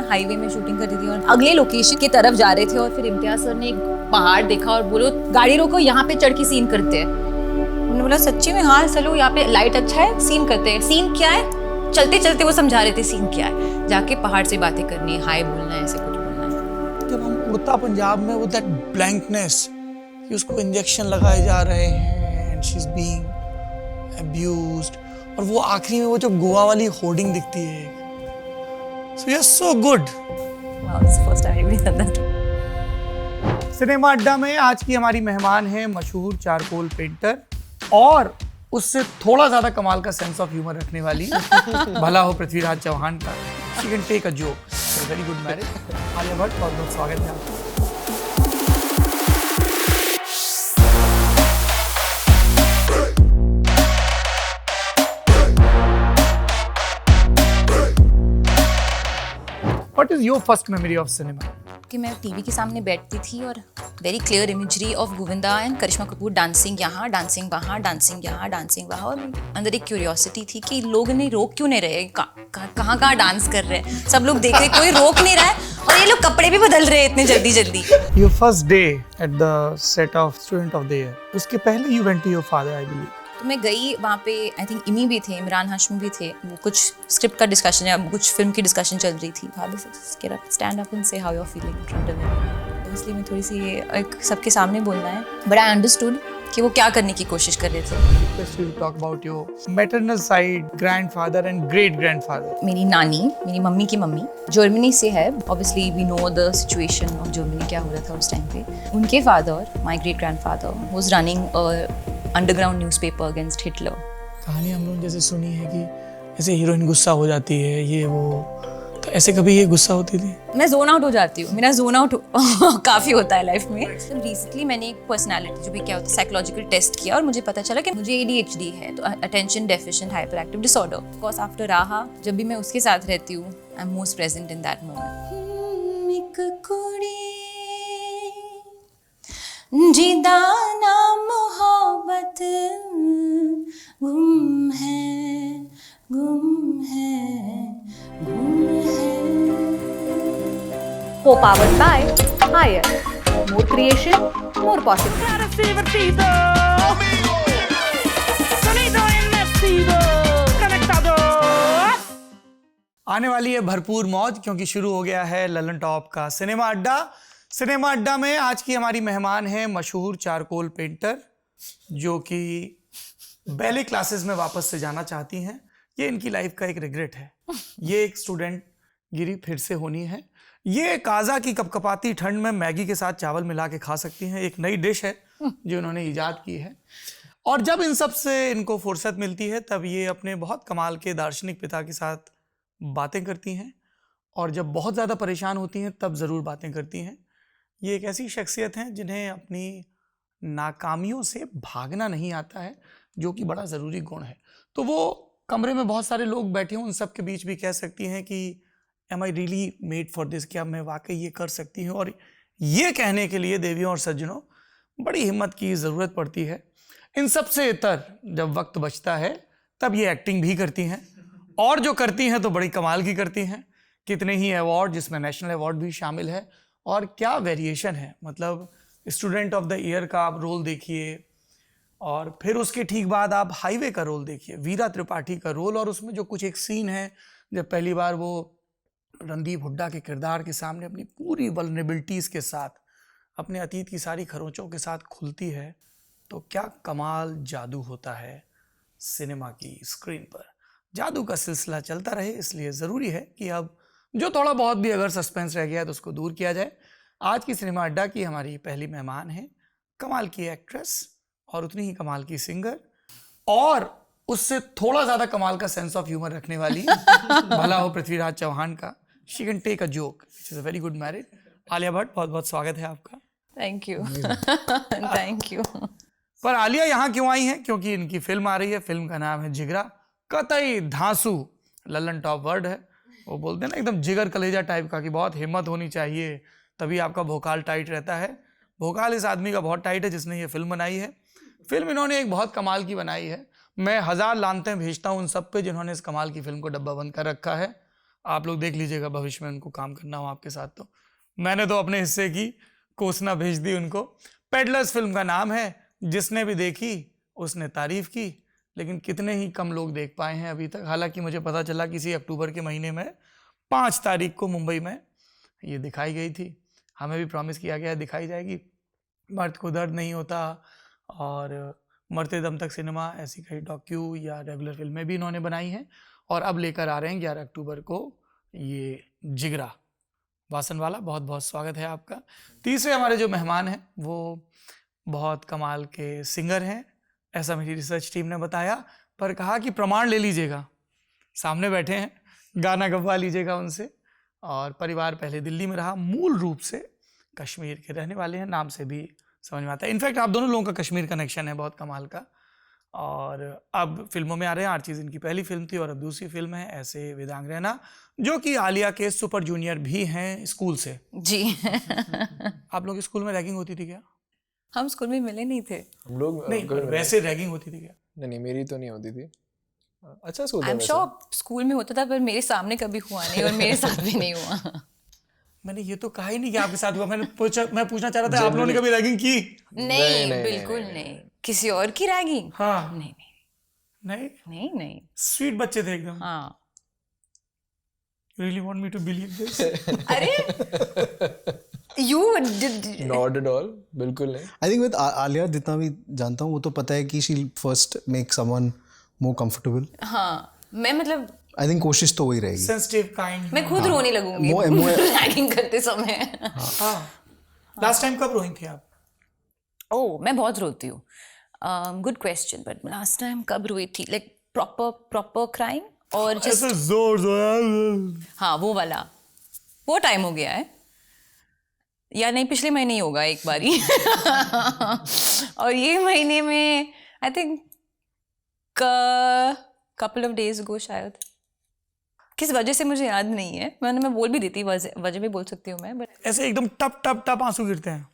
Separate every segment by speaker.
Speaker 1: Highway में shooting कर रही थी और अगले लोकेशन की तरफ जा रहे थे और फिर इम्तियाज सर ने एक पहाड़ देखा और बोलो गाड़ी रोको, यहाँ पे चढ़ के सीन करते हैं। उन्होंने बोला सच्ची में? हाँ चलो, यहाँ पे लाइट अच्छा है, सीन करते हैं। सीन क्या है? चलते चलते वो समझा रहे थे सीन क्या है। जाके पहाड़ से बातें करनी है, हाय बोलना है, ऐसे कुछ बोलना है।
Speaker 2: जब हम उड़ता पंजाब में वो दैट ब्लैंकनेस कि उसको इंजेक्शन लगाए जा रहे हैं and she is being abused, और वो आखिरी में वो जो गोवा वाली होर्डिंग दिखती है, so you are so good.
Speaker 1: Wow, it's first time I really done that.
Speaker 2: Cinema अड्डा में आज की हमारी मेहमान है मशहूर चारकोल पेंटर और उससे थोड़ा ज्यादा कमाल का सेंस ऑफ ह्यूमर रखने वाली भला हो पृथ्वीराज चौहान का। She can take a joke. Very good marriage. Alia Bhatt, बहुत बहुत स्वागत है आपका। What is your first memory of cinema?
Speaker 1: कि मैं टीवी के सामने बैठती थी और very clear imagery of Govinda and Karishma Kapoor dancing यहाँ, डांसिंग वहाँ, डांसिंग यहाँ, डांसिंग वहाँ, और अंदर एक क्यूरियोसिटी थी कि लोग नहीं रोक क्यों नहीं रहे, कहाँ डांस कर रहे हैं, सब लोग देख रहे, कोई रोक नहीं रहा है और ये लोग कपड़े भी बदल रहे हैं इतने जल्दी जल्दी।
Speaker 2: Your first day at the set of Student of the Year. उसके पहले you went to your father, I believe.
Speaker 1: तो मैं गई वहाँ पे, आई थिंक इमी भी थे, इमरान हाशमी भी थे, वो कुछ स्क्रिप्ट का डिस्कशन या कुछ फिल्म की डिस्कशन चल रही थी। भाभी से stand up and say how you are feeling in front of me. इसलिए मैं थोड़ी सी एक सबके सामने बोलना है, बट आई अंडरस्टूड कि वो क्या करने की कोशिश कर रहे थे।
Speaker 2: Let's talk about your maternal side, grandfather and great grandfather.
Speaker 1: मेरी नानी, मेरी मम्मी की मम्मी जर्मनी से है। Obviously we know the situation of Germany, क्या हो रहा था उस टाइम पे। उनके father, my great grandfather, was running underground newspaper against Hitler.
Speaker 2: कहानी हम लोग जैसे सुनी है कि ऐसे हीरोइन गुस्सा हो जाती है, ये वो, तो ऐसे कभी ये गुस्सा होती थी?
Speaker 1: मैं जोन आउट हो जाती हूँ, मेरा जोन आउट काफ़ी होता है लाइफ में। रिसेंटली मैंने एक पर्सनालिटी, जो भी क्या होता है, साइकोलॉजिकल टेस्ट किया और मुझे पता चला कि मुझे ADHD है, तो attention deficient hyper active disorder. Of course after राहा, जब भी मैं उसके साथ रहती हूँ, आई am most present in that moment. एक कुड़ी जिदाना मोहब्बत गुम है, गुम है, गुम है।
Speaker 3: Co-powered by Hire. More creation, more possibility.
Speaker 2: आने वाली है भरपूर मौज, क्योंकि शुरू हो गया है ललन टॉप का सिनेमा अड्डा। सिनेमा अड्डा में आज की हमारी मेहमान है मशहूर चारकोल पेंटर, जो कि बैले क्लासेस में वापस से जाना चाहती हैं। ये इनकी लाइफ का एक रिग्रेट है। ये एक स्टूडेंट गिरी फिर से होनी है। ये काजा की कपकपाती ठंड में मैगी के साथ चावल मिला के खा सकती हैं। एक नई डिश है जो इन्होंने ईजाद की है, और जब इन सब से इनको फुर्सत मिलती है तब ये अपने बहुत कमाल के दार्शनिक पिता के साथ बातें करती हैं, और जब बहुत ज़्यादा परेशान होती हैं तब ज़रूर बातें करती हैं। ये एक ऐसी शख्सियत हैं जिन्हें अपनी नाकामियों से भागना नहीं आता है, जो कि बड़ा ज़रूरी गुण है। तो वो कमरे में बहुत सारे लोग बैठे हों, उन सब के बीच भी कह सकती हैं कि am I really made for this, क्या मैं वाकई ये कर सकती हूँ। और ये कहने के लिए देवियों और सज्जनों बड़ी हिम्मत की ज़रूरत पड़ती है। इन सब से इतर जब वक्त बचता है तब ये एक्टिंग भी करती हैं, और जो करती हैं तो बड़ी कमाल की करती हैं। कितने ही अवार्ड, जिसमें नेशनल अवार्ड भी शामिल है, और क्या वेरिएशन है। मतलब स्टूडेंट ऑफ द ईयर का आप रोल देखिए, और फिर उसके ठीक बाद आप हाईवे का रोल देखिए, वीरा त्रिपाठी का रोल, और उसमें जो कुछ एक सीन है जब पहली बार वो रणदीप हुड्डा के किरदार के सामने अपनी पूरी वल्नरेबिलिटीज़ के साथ, अपने अतीत की सारी खरोंचों के साथ खुलती है, तो क्या कमाल जादू होता है सिनेमा की स्क्रीन पर। जादू का सिलसिला चलता रहे, इसलिए ज़रूरी है कि अब जो थोड़ा बहुत भी अगर सस्पेंस रह गया है तो उसको दूर किया जाए। आज की सिनेमा अड्डा की हमारी पहली मेहमान है कमाल की एक्ट्रेस और उतनी ही कमाल की सिंगर, और उससे थोड़ा ज़्यादा कमाल का सेंस ऑफ ह्यूमर रखने वाली भला हो पृथ्वीराज चौहान का। She can take a joke. It's a very good marriage. Alia Bhatt, बहुत बहुत स्वागत है आपका।
Speaker 1: Thank you. Thank you.
Speaker 2: पर आलिया यहाँ क्यों आई हैं? क्योंकि इनकी फिल्म आ रही है। फिल्म का नाम है जिगरा। कतई धांसू ललन टॉप वर्ड है। वो बोलते हैं ना एकदम जिगर कलेजा टाइप का, कि बहुत हिम्मत होनी चाहिए तभी आपका भोकाल टाइट रहता है। भोकाल इस आदमी का बहुत टाइट है जिसने ये फिल्म बनाई है। फिल्म इन्होंने एक बहुत कमाल की बनाई है। मैं 1000 लानतें भेजता हूँ उन सब पे जिन्होंने इस कमाल की फिल्म को डब्बा बंद कर रखा है। आप लोग देख लीजिएगा भविष्य में उनको काम करना हो आपके साथ तो। मैंने तो अपने हिस्से की कोसना भेज दी उनको। पेडलर्स फिल्म का नाम है, जिसने भी देखी उसने तारीफ की, लेकिन कितने ही कम लोग देख पाए हैं अभी तक। हालांकि मुझे पता चला किसी अक्टूबर के महीने में 5 तारीख को मुंबई में ये दिखाई गई थी। हमें भी प्रॉमिस किया गया दिखाई जाएगी। मर्द को दर्द नहीं होता और मरते दम तक सिनेमा, ऐसी कई डॉक्यू या रेगुलर फिल्में भी इन्होंने बनाई हैं। और अब लेकर आ रहे हैं 11 अक्टूबर को ये जिगरा। वासनवाला, बहुत बहुत स्वागत है आपका। तीसरे हमारे जो मेहमान हैं वो बहुत कमाल के सिंगर हैं, ऐसा मेरी रिसर्च टीम ने बताया, पर कहा कि प्रमाण ले लीजिएगा, सामने बैठे हैं, गाना गवा लीजिएगा उनसे। और परिवार पहले दिल्ली में रहा, मूल रूप से कश्मीर के रहने वाले हैं, नाम से भी समझ में आता है। इनफैक्ट आप दोनों लोगों का कश्मीर कनेक्शन है बहुत कमाल का। और अब फिल्मों में आ रहे हैं। आर्चीज इनकी पहली फिल्म थी और अब दूसरी फिल्म है ऐसे वेदांग रैना, जो कि आलिया के सुपर जूनियर भी हैं स्कूल से।
Speaker 1: जी।
Speaker 2: आप लोग स्कूल में रैगिंग होती थी क्या?
Speaker 1: हम स्कूल में मिले नहीं थे।
Speaker 4: हम लोग
Speaker 2: नहीं, वैसे रैगिंग होती थी क्या?
Speaker 4: नहीं, मेरी तो नहीं होती थी। अच्छा स्कूल था
Speaker 1: आई एम
Speaker 4: वैसे।
Speaker 1: श्योर स्कूल में होता था, पर मेरे सामने कभी हुआ नहीं और मेरे साथ भी नहीं हुआ।
Speaker 2: मैंने ये तो कहा ही नहीं कि आपके साथ हुआ। मैं पूछना चाह रहा था, आप लोगों ने कभी रैगिंग की?
Speaker 1: नहीं, बिल्कुल नहीं। किसी और की रैगिंग?
Speaker 2: हाँ।
Speaker 1: नहीं
Speaker 2: नहीं,
Speaker 1: नहीं नहीं।
Speaker 2: स्वीट बच्चे थे एकदम।
Speaker 1: हाँ।
Speaker 2: Really want me to believe this?
Speaker 1: अरे you did
Speaker 4: Not at all, बिल्कुल नहीं।
Speaker 5: आई थिंक विद आलिया जितना भी जानता हूँ वो तो पता है कि she first make someone more comfortable.
Speaker 1: हाँ, मैं मतलब
Speaker 5: आई थिंक कोशिश तो वही रहेगी।
Speaker 2: Sensitive kind।
Speaker 1: मैं खुद रोने लगूंगी रैगिंग करते समय।
Speaker 2: हाँ। लास्ट टाइम कब रोई थी आप?
Speaker 1: ओह, मैं बहुत रोती हूँ। Good question, but last time कब रोई थी? लाइक प्रॉपर क्राइम और just
Speaker 2: ऐसे जोर
Speaker 1: हाँ वो वाला, वो टाइम हो गया है या नहीं, पिछले महीने ही होगा एक बारी। और ये महीने में I think couple of days go शायद। किस वजह से मुझे याद नहीं है, मैं बोल भी देती, वजह भी बोल सकती हूँ मैं, बट
Speaker 2: ऐसे एकदम टप टप टप आंसू गिरते हैं।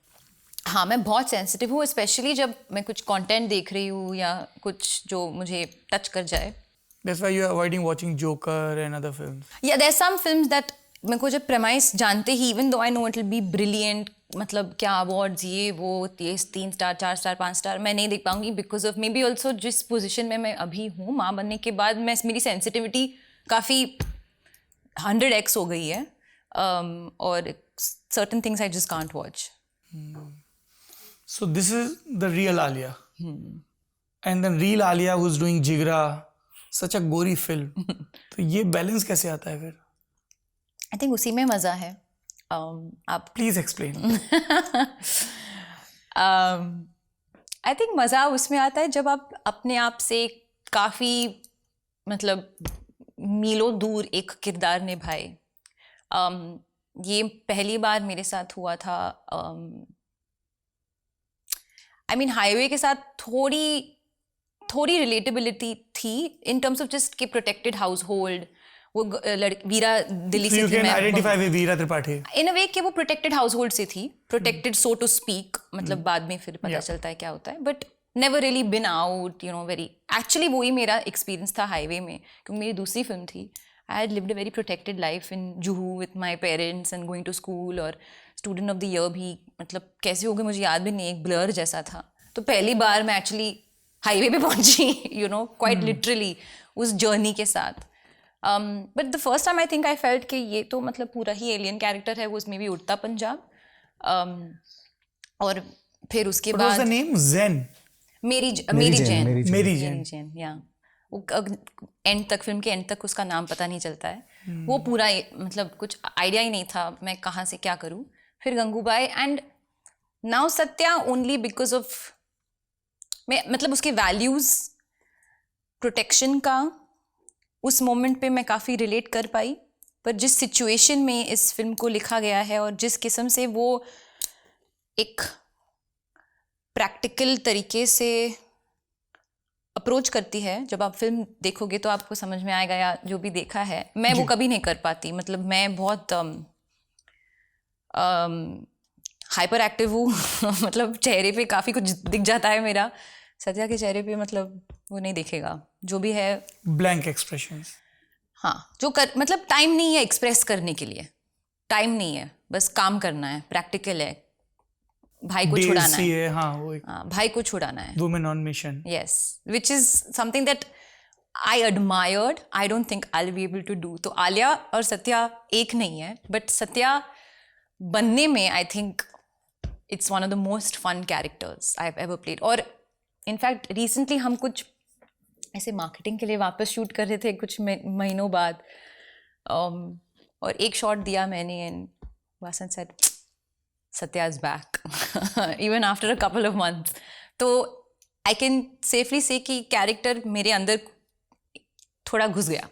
Speaker 1: हाँ, मैं बहुत सेंसिटिव हूँ, स्पेशली जब मैं कुछ कंटेंट देख रही हूँ या कुछ जो मुझे टच कर जाए।
Speaker 2: That's why you are avoiding watching Joker and other films.
Speaker 1: Yeah, there's some films that मेरे को जब premise जानते ही, even though I know it will be brilliant, मतलब क्या awards ये वो, ये 3 स्टार 4 स्टार 5 स्टार, मैं नहीं देख पाऊंगी because of maybe also जिस position में मैं अभी हूँ माँ बनने के बाद, मेरी sensitivity काफ़ी 100x हो गई है, और certain things I just can't watch.
Speaker 2: So this is the real Alia. And then real Alia who's doing Jigra, such a gory film. तो ये बैलेंस कैसे आता है फिर?
Speaker 1: I think उसी में मज़ा है। आप
Speaker 2: प्लीज एक्सप्लेन।
Speaker 1: आई थिंक मज़ा उसमें आता है जब आप अपने आप से काफ़ी मतलब मीलों दूर एक किरदार निभाए। ये पहली बार मेरे साथ हुआ था। आई मीन हाईवे के साथ थोड़ी रिलेटेबिलिटी थी इन टर्म्स ऑफ जस्ट कि प्रोटेक्टेड हाउस होल्ड, वो वीरा दिल्ली से थी,
Speaker 2: आइडेंटिफाई विद वीरा त्रिपाठी
Speaker 1: इन अ वे कि वो प्रोटेक्टेड हाउस होल्ड से थी, प्रोटेक्टेड सो टू स्पीक, मतलब बाद में फिर पता चलता है क्या होता है, but never really bin out, you know, very actually वही मेरा एक्सपीरियंस था हाईवे में, क्योंकि मेरी दूसरी फिल्म थी। I had lived a very protected life in Juhu with my parents and going to school, और स्टूडेंट ऑफ द ईयर भी मतलब कैसे हो गए मुझे याद भी नहीं, एक ब्लर जैसा था। तो पहली बार मैं एक्चुअली हाईवे पे पहुंची, यू नो, क्वाइट लिटरली उस जर्नी के साथ। But the first time I think I felt कि ये तो मतलब पूरा ही एलियन कैरेक्टर है, वो उसमें भी उड़ता पंजाब। और फिर उसके बाद
Speaker 2: नेम ज़ेन,
Speaker 1: मेरी जैन, या वो एंड तक, फिल्म के एंड तक उसका नाम पता नहीं चलता है। वो पूरा मतलब कुछ आइडिया ही नहीं था मैं कहाँ से क्या करूँ। फिर Gangubai and now Satya only because of मैं मतलब उसके वैल्यूज़, प्रोटेक्शन का उस मोमेंट पे मैं काफ़ी रिलेट कर पाई। पर जिस सिचुएशन में इस फिल्म को लिखा गया है और जिस किस्म से वो एक प्रैक्टिकल तरीके से अप्रोच करती है, जब आप फिल्म देखोगे तो आपको समझ में आएगा, या जो भी देखा है मैं वो कभी नहीं कर पाती। मतलब मैं बहुत हाइपर एक्टिव हूँ। मतलब चेहरे पे काफ़ी कुछ दिख जाता है मेरा, सत्या के चेहरे पे मतलब वो नहीं दिखेगा, जो भी है
Speaker 2: ब्लैंक एक्सप्रेशंस।
Speaker 1: हाँ जो मतलब टाइम नहीं है एक्सप्रेस करने के लिए, टाइम नहीं है, बस काम करना है, प्रैक्टिकल है, भाई को छुड़ाना है,
Speaker 2: हाँ वो एक
Speaker 1: हाँ, भाई को छुड़ाना है,
Speaker 2: women on mission.
Speaker 1: yes, which is something that I admired. I don't think I'll be able to do. तो आलिया और सत्या एक नहीं है, but सत्या बनने में I think it's one of the most fun characters I've ever played. और in fact recently हम कुछ ऐसे मार्केटिंग के लिए वापस शूट कर रहे थे कुछ महीनों बाद, और एक शॉट दिया मैंने and Vasan said Satya is back even after a couple of months. तो I can safely say कि कैरेक्टर मेरे अंदर थोड़ा घुस गया.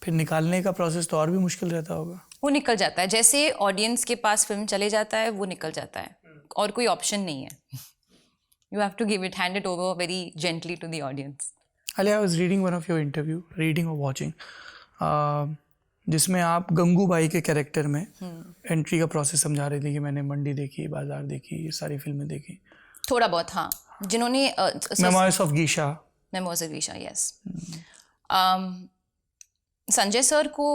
Speaker 2: फिर निकालने का प्रोसेस तो और भी मुश्किल रहता होगा.
Speaker 1: वो निकल जाता है, जैसे ऑडियंस के पास फिल्म चले जाता है वो निकल जाता है, और कोई ऑप्शन नहीं है. You have to give it, hand it over very gently to the audience.
Speaker 2: Alia, I was reading one of your interview, reading or watching, जिसमें आप गंगूबाई के कैरेक्टर में एंट्री का प्रोसेस समझा रही थी कि मैंने मंडी देखी, बाजार देखी, ये सारी फिल्में देखी.
Speaker 1: थोड़ा बहुत हाँ, जिन्होंने
Speaker 2: memoirs of Geisha.
Speaker 1: Memoirs of Geisha, yes. Sanjay sir को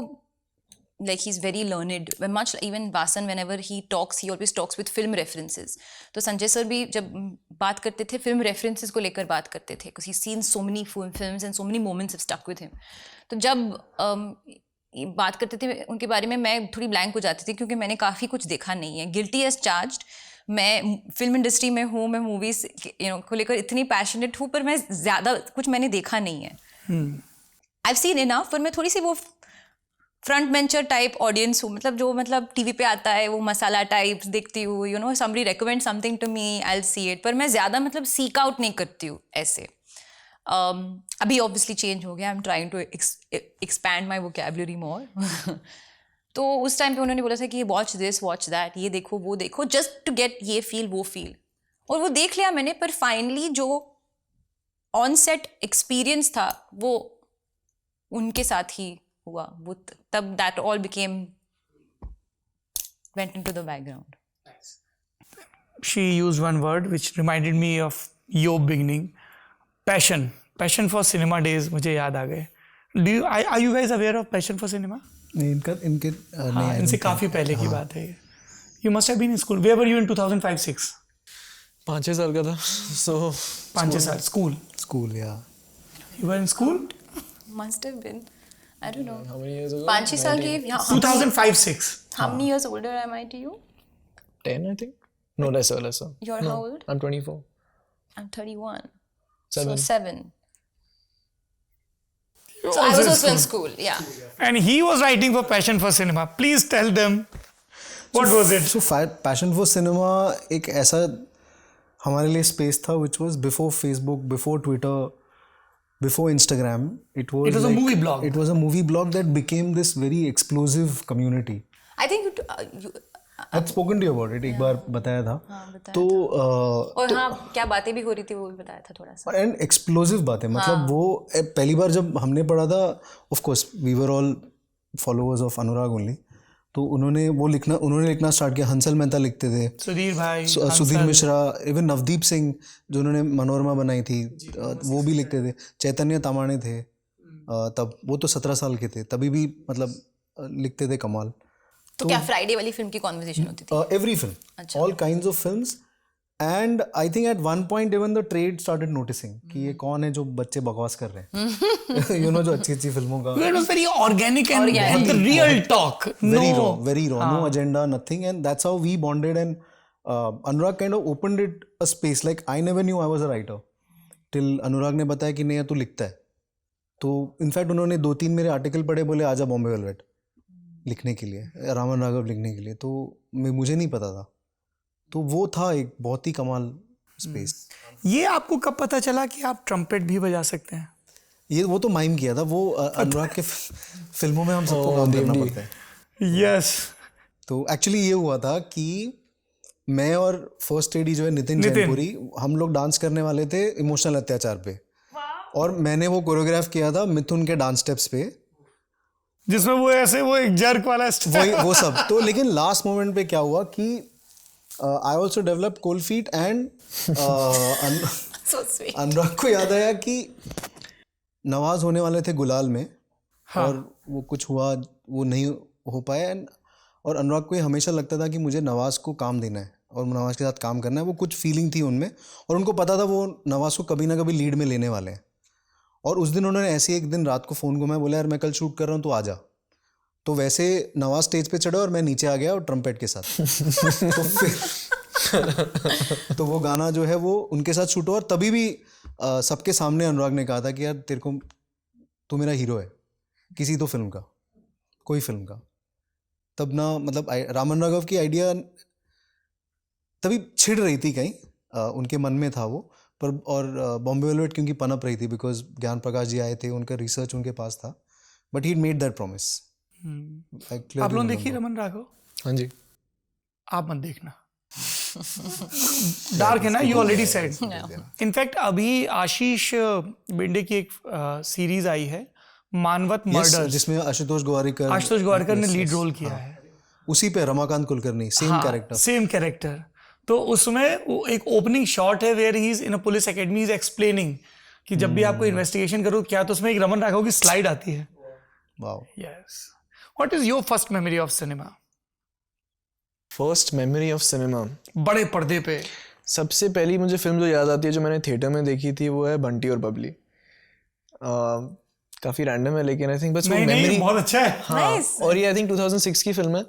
Speaker 1: like he's very learned, much even Vasan, whenever he talks he always talks with film references. तो संजय सर भी जब बात करते थे film references को लेकर बात करते थे, because he's seen so many films and so many moments have stuck with him. तो जब बात करते थे उनके बारे में मैं थोड़ी ब्लैंक हो जाती थी, क्योंकि मैंने काफ़ी कुछ देखा नहीं है. गिल्टी एज चार्ज्ड, मैं फिल्म इंडस्ट्री में हूँ, मैं मूवीज़ को लेकर इतनी पैशनेट हूँ, पर मैं ज़्यादा कुछ मैंने देखा नहीं है. I've seen enough, पर मैं थोड़ी सी वो फ्रंट बेंचर टाइप ऑडियंस हूँ, मतलब जो मतलब टीवी पे आता है वो मसाला टाइप्स देखती हूँ, you know, somebody recommend something to me, I will see it, पर मैं ज़्यादा मतलब सीक आउट नहीं करती हूँ ऐसे. अभी ऑब्वियसली चेंज हो गया, I am trying to expand my vocabulary more. तो उस टाइम पे उन्होंने बोला था कि वॉच दिस वॉच दैट, ये देखो वो देखो, जस्ट टू गेट ये फील वो फील, और वो देख लिया मैंने. पर फाइनली जो ऑन सेट एक्सपीरियंस था वो उनके साथ ही हुआ, वो तब that all became went into the background.
Speaker 2: She used one word which reminded me of your beginning, passion. Passion for cinema days मुझे याद आ गए. Are you guys aware of Passion for Cinema?
Speaker 5: नहीं, इनके
Speaker 2: हाँ, इनसे काफ़ी पहले की बात है. You must have been in school. Where were you in 2005-06?
Speaker 4: 5-6 साल का था. So
Speaker 2: 5-6 साल. School.
Speaker 5: yeah.
Speaker 2: You were in school?
Speaker 1: Must have been. I don't know.
Speaker 4: how many years ago?
Speaker 1: 5-6 साल के.
Speaker 2: 2005-06.
Speaker 1: How many years older am I to you?
Speaker 4: 10 I think. No, lesser.
Speaker 1: You're
Speaker 4: no,
Speaker 1: how old?
Speaker 4: I'm 24.
Speaker 1: I'm 31.
Speaker 4: 7.
Speaker 1: So 7. So I was also in school, yeah.
Speaker 2: And he was writing for Passion for Cinema. Please tell them what was it?
Speaker 5: So Passion for Cinema एक ऐसा हमारे लिए space था which was before Facebook, before Twitter, before Instagram. It was
Speaker 2: a movie blog.
Speaker 5: It was a movie blog that became this very explosive community.
Speaker 1: I think you
Speaker 5: I'd spoken to you about it. एक बार बताया था. तो
Speaker 1: और हाँ, क्या बातें भी हो रही थी वो भी बताया था थोड़ा सा.
Speaker 5: एंड एक्सप्लोसिव बातें, मतलब वो पहली बार जब हमने पढ़ा था, of course we were all followers of Anurag only, तो उन्होंने लिखना स्टार्ट किया. हंसल मेहता लिखते थे,
Speaker 2: सुधीर भाई,
Speaker 5: सुधीर मिश्रा, इवन नवदीप सिंह जो उन्होंने मनोरमा बनाई थी वो भी लिखते थे. चैतन्य तामाणे थे तब, वो तो 17 साल के थे तभी भी, मतलब लिखते थे कमाल.
Speaker 1: तो क्या फ्राइडे वाली फिल्म की कॉन्वर्सेशन होती थी?
Speaker 5: Every film, all kinds of films. And I think at one point even the trade started noticing कि ये कौन है जो बच्चे बकवास कर रहे हैं. यू नो, जो अच्छी अच्छी फिल्मों का.
Speaker 2: It was very organic and the real talk.
Speaker 5: Very raw, no agenda, nothing. And that's how we bonded. And Anurag kind of opened it a space. Like I never knew I was a writer till Anurag ने बताया कि नहीं तू लिखता है. तो in fact उन्होंने 2-3 मेरे आर्टिकल पढ़े, बोले आजा बॉम्बे वेलवेट लिखने के लिए, रामन राघव लिखने के लिए. तो मुझे नहीं पता था. तो वो था एक बहुत ही कमाल स्पेस.
Speaker 2: ये आपको कब पता चला कि आप ट्रम्पेट भी बजा सकते हैं?
Speaker 5: ये वो तो माइम किया था, वो अनुराग के फिल्मों में हम सबको काम करना पड़ता है.
Speaker 2: यस.
Speaker 5: तो एक्चुअली ये हुआ था कि मैं और फर्स्ट एडी जो है नितिन जैनपुरी, हम लोग डांस करने वाले थे इमोशनल अत्याचार पे, और मैंने वो कोरियोग्राफ किया था मिथुन के डांस स्टेप्स पे,
Speaker 2: जिसमें वो ऐसे वो एक जर्क वाला
Speaker 5: वो सब. तो लेकिन लास्ट मोमेंट पे क्या हुआ कि I also develop cold feet and Anurag को याद आया कि नवाज होने वाले थे गुलाल में, और वो कुछ हुआ, वो नहीं हो पाया। और अनुराग को ये हमेशा लगता था कि मुझे नवाज को काम देना है और नवाज के साथ काम करना है। वो कुछ फीलिंग थी उनमें और उनको पता था वो नवाज को कभी ना कभी लीड में लेने वाले हैं। और उस दिन उन्होंने ऐसे एक दिन रात को फ़ोन को मैं बोला यार मैं कल शूट कर रहा हूँ तो आ जा। तो वैसे नवाज स्टेज पे चढ़ा और मैं नीचे आ गया और ट्रम्पेट के साथ। तो फिर तो वो गाना जो है वो उनके साथ शूट हुआ। और तभी भी सबके सामने अनुराग ने कहा था कि यार तेरे को, तू मेरा हीरो है किसी तो फिल्म का, कोई फिल्म का। तब ना मतलब रामन राघव की आइडिया तभी छिड़ रही थी कहीं, उनके मन में था वो। पर और बॉम्बे वेलवेट क्योंकि पनप रही थी बिकॉज ज्ञान प्रकाश जी आए थे, उनका रिसर्च उनके पास था, but he made that promise.
Speaker 2: आप लोग देखिए रमन राघव?
Speaker 4: हाँ जी।
Speaker 2: आप मत देखना, डार्क है ना, यू ऑलरेडी सेड। इनफैक्ट अभी आशीष बेंडे की एक सीरीज आई है मानवत मर्डर,
Speaker 5: जिसमें आशुतोष गोवारिकर
Speaker 2: ने लीड रोल किया है।
Speaker 5: उसी पे रमाकांत कुलकर्णी, सेम कैरेक्टर।
Speaker 2: तो उसमें वो एक ओपनिंग शॉट है where he is in a police academy, is explaining कि जब भी आपको इन्वेस्टिगेशन करो क्या, तो उसमें एक रमन राघव की स्लाइड आती है।
Speaker 5: Wow.
Speaker 2: Yes. What is your first memory of cinema?
Speaker 4: First memory of cinema,
Speaker 2: बड़े पर्दे पे
Speaker 4: सबसे पहली मुझे फिल्म जो याद आती है जो मैंने थिएटर में देखी थी वो है बंटी और बबली। काफी रैंडम है लेकिन आई थिंक बस वो मेमोरी
Speaker 2: बहुत अच्छा है।
Speaker 4: हाँ और ये आई थिंक 2006 की फिल्म है,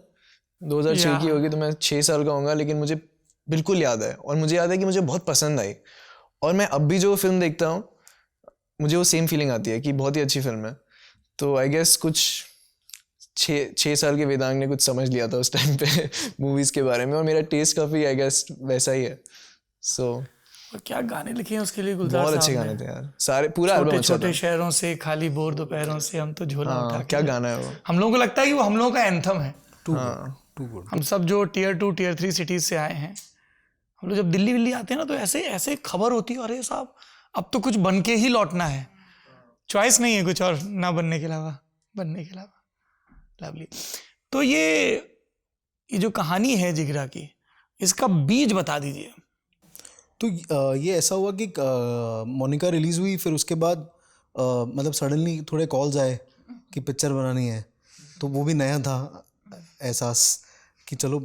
Speaker 4: 2006 की होगी, तो मैं 6 साल का होऊंगा, लेकिन मुझे बिल्कुल याद है। और मुझे याद है कि मुझे बहुत पसंद आई और मैं अब भी जो फिल्म देखता हूँ मुझे वो सेम फीलिंग आती है कि बहुत ही अच्छी फिल्म है। तो आई गेस कुछ 6 साल के वेदांग ने कुछ समझ लिया था उस टाइम पे मूवीज के बारे में, और मेरा टेस्ट काफी आई गेस वैसा ही है। सो
Speaker 2: क्या गाने लिखे हैं उसके लिए गुलजार
Speaker 4: बहुत अच्छे
Speaker 2: साहब
Speaker 4: गाने थे यार, सारे पूरा एल्बम अच्छा था।
Speaker 2: छोटे शहरों से खाली बोर दोपहरों से हम तो झोला उठा के।
Speaker 4: क्या गाना है वो,
Speaker 2: हम लोगों को लगता है कि वो हम लोगों का एंथम है।
Speaker 5: Too good.
Speaker 2: हम सब जो टियर 2 टियर 3 सिटीज से आए हैं, हम लोग जब दिल्ली विल्ली आते हैं ना तो ऐसे ऐसे खबर होती है, अरे साहब अब तो कुछ बन के ही लौटना है, चॉइस नहीं है कुछ और ना बनने के अलावा, बनने के अलावा। लवली। तो ये जो कहानी है जिगरा की, इसका बीज बता दीजिए।
Speaker 5: तो ये ऐसा हुआ कि मोनिका रिलीज हुई, फिर उसके बाद मतलब सडनली थोड़े कॉल्स आए कि पिक्चर बनानी है, तो वो भी नया था एहसास कि चलो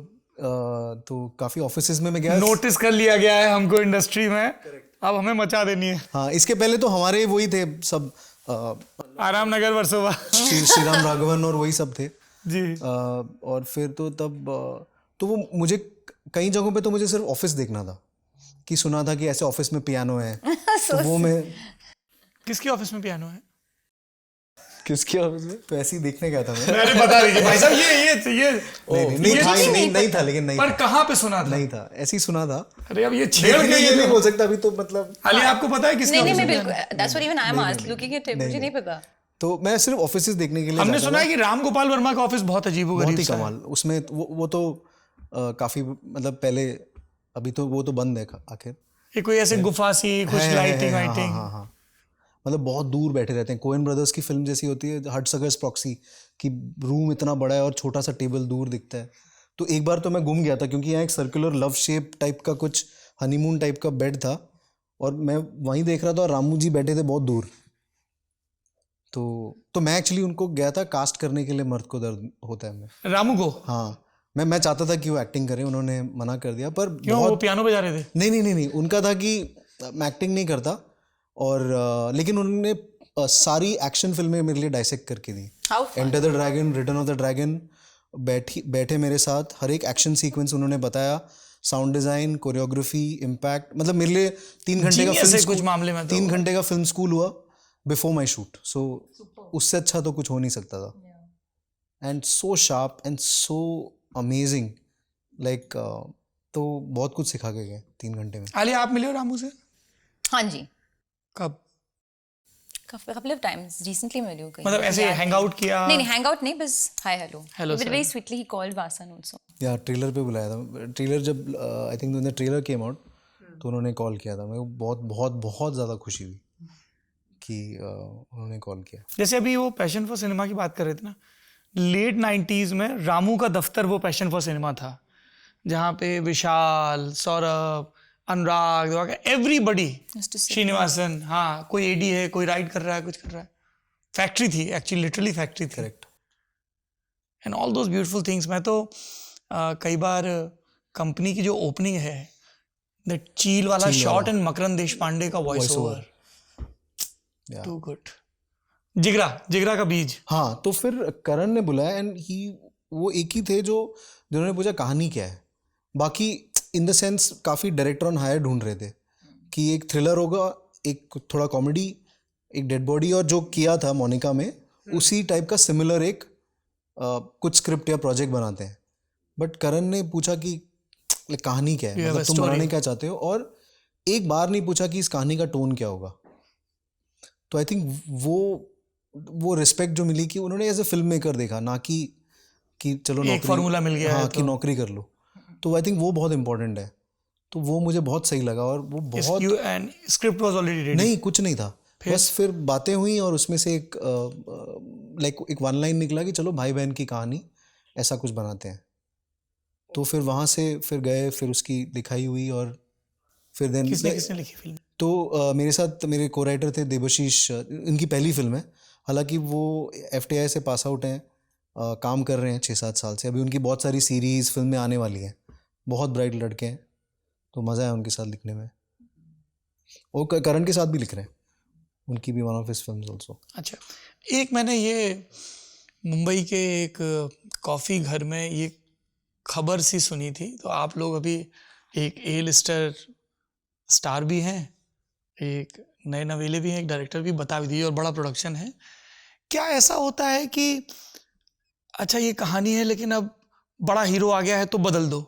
Speaker 5: तो काफ़ी ऑफिसेज में मैं गया,
Speaker 2: नोटिस कर लिया गया है हमको इंडस्ट्री में, अब हमें मचा देनी है।
Speaker 5: हाँ, इसके पहले तो हमारे वही थे सब,
Speaker 2: आराम नगर वर्सोवा,
Speaker 5: श्रीराम राघवन और वही सब थे
Speaker 2: जी।
Speaker 5: और फिर तो तब तो वो मुझे कई जगहों पे तो मुझे सिर्फ ऑफिस देखना था कि सुना था कि ऐसे ऑफिस में पियानो है तो वो मैं
Speaker 2: किसके ऑफिस में पियानो है?
Speaker 4: किसके ऑफिस में?
Speaker 5: तो ऐसे ही देखने गया था मैं।
Speaker 2: अरे बता दीजिए भाई साहब,
Speaker 5: नहीं था लेकिन नहीं
Speaker 2: पर कहाँ पे सुना था?
Speaker 5: नहीं था, ऐसे ही सुना था।
Speaker 2: अरे अब ये छेड़ के
Speaker 5: ये नहीं हो सकता अभी तो, मतलब
Speaker 2: अली आपको पता है किसके?
Speaker 1: नहीं मैं बिल्कुल, that's what even I am asked looking at it, मुझे नहीं पता।
Speaker 5: तो मैं सिर्फ ऑफिसेज देखने के लिए
Speaker 2: हमने सुना है कि राम गोपाल वर्मा का ऑफिस बहुत अजीबोगरीब
Speaker 5: बहुत ही कमाल, उसमें वो तो काफी मतलब पहले, अभी तो वो तो बंद है आखिर।
Speaker 2: ये कोई ऐसे गुफा सी, कुछ लाइटिंग वाइटिंग,
Speaker 5: हाँ, मतलब बहुत दूर बैठे रहते हैं। कोएन ब्रदर्स की फिल्म जैसी होती है हडसगर्स प्रॉक्सी, कि रूम इतना बड़ा है और छोटा सा टेबल दूर दिखता है। तो एक बार तो मैं गुम गया था क्योंकि यहाँ एक सर्कुलर लव शेप टाइप का कुछ हनीमून टाइप का बेड था और मैं वहीं देख रहा था और रामू जी बैठे थे बहुत दूर। तो मैं एक्चुअली उनको गया था कास्ट करने के लिए, मर्द को दर्द होता है में, रामू को। हाँ, मैं चाहता था कि वो एक्टिंग करें, उन्होंने मना कर दिया। पर
Speaker 2: क्यों? वो पियानो बजा रहे थे? नहीं, उनका था कि मैं एक्टिंग नहीं करता, और लेकिन उन्होंने सारी एक्शन फिल्में मेरे लिए डाइसेक्ट करके दी। Enter the Dragon, Return of the Dragon, बैठे मेरे साथ, हर एक एक्शन सीक्वेंस उन्होंने बताया, साउंड डिजाइन, कोरियोग्राफी, इम्पैक्ट, मतलब मेरे लिए 3 घंटे का फिल्म कुछ मामले में 3 घंटे का फिल्म स्कूल हुआ बिफोर माई शूट। सो उससे अच्छा तो कुछ हो नहीं सकता था। And so sharp and so amazing, like तो बहुत कुछ सिखा के गए 3 घंटे में। आलिया, आप मिले हो रामू से?
Speaker 1: हाँ जी।
Speaker 2: कब?
Speaker 1: couple of times recently मिली हूँ कहीं,
Speaker 2: मतलब ऐसे हैंग आउट किया?
Speaker 1: नहीं हैंग आउट नहीं, बस hi hello, very sweetly he called Vasan also।
Speaker 5: या ट्रेलर पे बुलाया था, ट्रेलर जब I think when the trailer came out तो उन्होंने कॉल किया था। मेरे को बहुत ज़्यादा खुशी हुई कि उन्होंने कॉल किया।
Speaker 2: जैसे अभी वो पैशन फॉर सिनेमा की बात कर रहे थे ना, लेट 90s में रामू का दफ्तर वो पैशन फॉर सिनेमा था, जहाँ पे विशाल, सौरभ, अनुराग, एवरीबडी, श्रीनिवासन, हाँ कोई एडी है, कोई राइड कर रहा है, कुछ कर रहा है। फैक्ट्री थी एक्चुअली, लिटरली फैक्ट्री थी.
Speaker 5: Correct.
Speaker 2: And all those beautiful things. मैं तो कई बार कंपनी की जो ओपनिंग है, द चील वाला शॉट एंड मकरंद देशपांडे का वॉइस ओवर, टू गुड. जिगरा का बीज.
Speaker 5: हाँ, तो फिर करण ने बुलाया एंड ही, वो एक ही थे जो जिन्होंने पूछा कहानी क्या है. बाकी इन द सेंस काफ़ी डायरेक्टर ऑन हायर ढूंढ रहे थे कि एक थ्रिलर होगा, एक थोड़ा कॉमेडी, एक डेड बॉडी, और जो किया था मोनिका में उसी टाइप का सिमिलर एक कुछ स्क्रिप्ट या प्रोजेक्ट बनाते हैं. बट करण ने पूछा कि कहानी क्या है, मतलब तुम बनाने क्या चाहते हो, और एक बार नहीं पूछा कि इस कहानी का टोन क्या होगा. तो आई थिंक वो रिस्पेक्ट जो मिली कि उन्होंने एज ए फिल्म मेकर देखा, ना कि चलो
Speaker 2: एक
Speaker 5: नौकरी,
Speaker 2: फार्मूला मिल गया
Speaker 5: हाँ,
Speaker 2: है
Speaker 5: कि नौकरी कर लो. तो आई थिंक वो बहुत इंपॉर्टेंट है. तो वो मुझे बहुत सही लगा. और वो बहुत
Speaker 2: and script was already ready.
Speaker 5: नहीं, कुछ नहीं था, बस फिर बातें हुई और उसमें से एक एक वन लाइन निकला कि चलो भाई बहन की कहानी ऐसा कुछ बनाते हैं. तो फिर वहाँ से फिर गए, फिर उसकी लिखाई हुई, और फिर देन
Speaker 2: किसने लिखी फिल्म?
Speaker 5: तो मेरे साथ मेरे को राइटर थे देवाशीष. इनकी पहली फिल्म है, हालांकि वो FTI से पास आउट हैं, काम कर रहे हैं 6-7 साल से. अभी उनकी बहुत सारी सीरीज़ फिल्में आने वाली हैं. बहुत ब्राइट लड़के हैं, तो मज़ा आया उनके साथ लिखने में. और करण के साथ भी लिख रहे हैं, उनकी भी one of his films also.
Speaker 2: अच्छा, एक मैंने ये मुंबई के एक कॉफ़ी घर में ये खबर सी सुनी थी. तो आप लोग अभी एक A-लिस्टर स्टार भी हैं, एक नए नवेले भी हैं, एक डायरेक्टर भी, बता भी दिए, और बड़ा प्रोडक्शन है. क्या ऐसा होता है कि अच्छा ये कहानी है लेकिन अब बड़ा हीरो आ गया है तो बदल दो,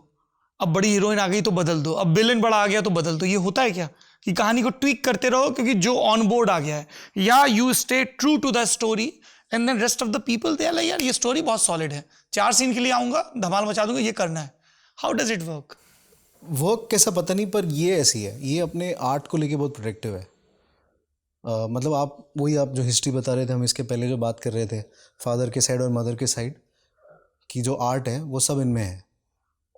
Speaker 2: अब बड़ी हीरोइन आ गई तो बदल दो, अब विलेन बड़ा आ गया तो बदल दो? ये होता है क्या कि कहानी को ट्वीक करते रहो क्योंकि जो ऑन बोर्ड आ गया है, या you stay true to the story and then rest of the people they are like यार ये स्टोरी बहुत सॉलिड है, 4 सीन के लिए आऊंगा, धमाल मचा दूंगा, ये करना है. हाउ डज इट
Speaker 5: वर्क कैसा पता नहीं, पर ये ऐसी है, ये अपने आर्ट को लेके बहुत प्रोटेक्टिव है. मतलब आप जो हिस्ट्री बता रहे थे, हम इसके पहले जो बात कर रहे थे, फादर के साइड और मदर के साइड की जो आर्ट है वो सब इनमें है,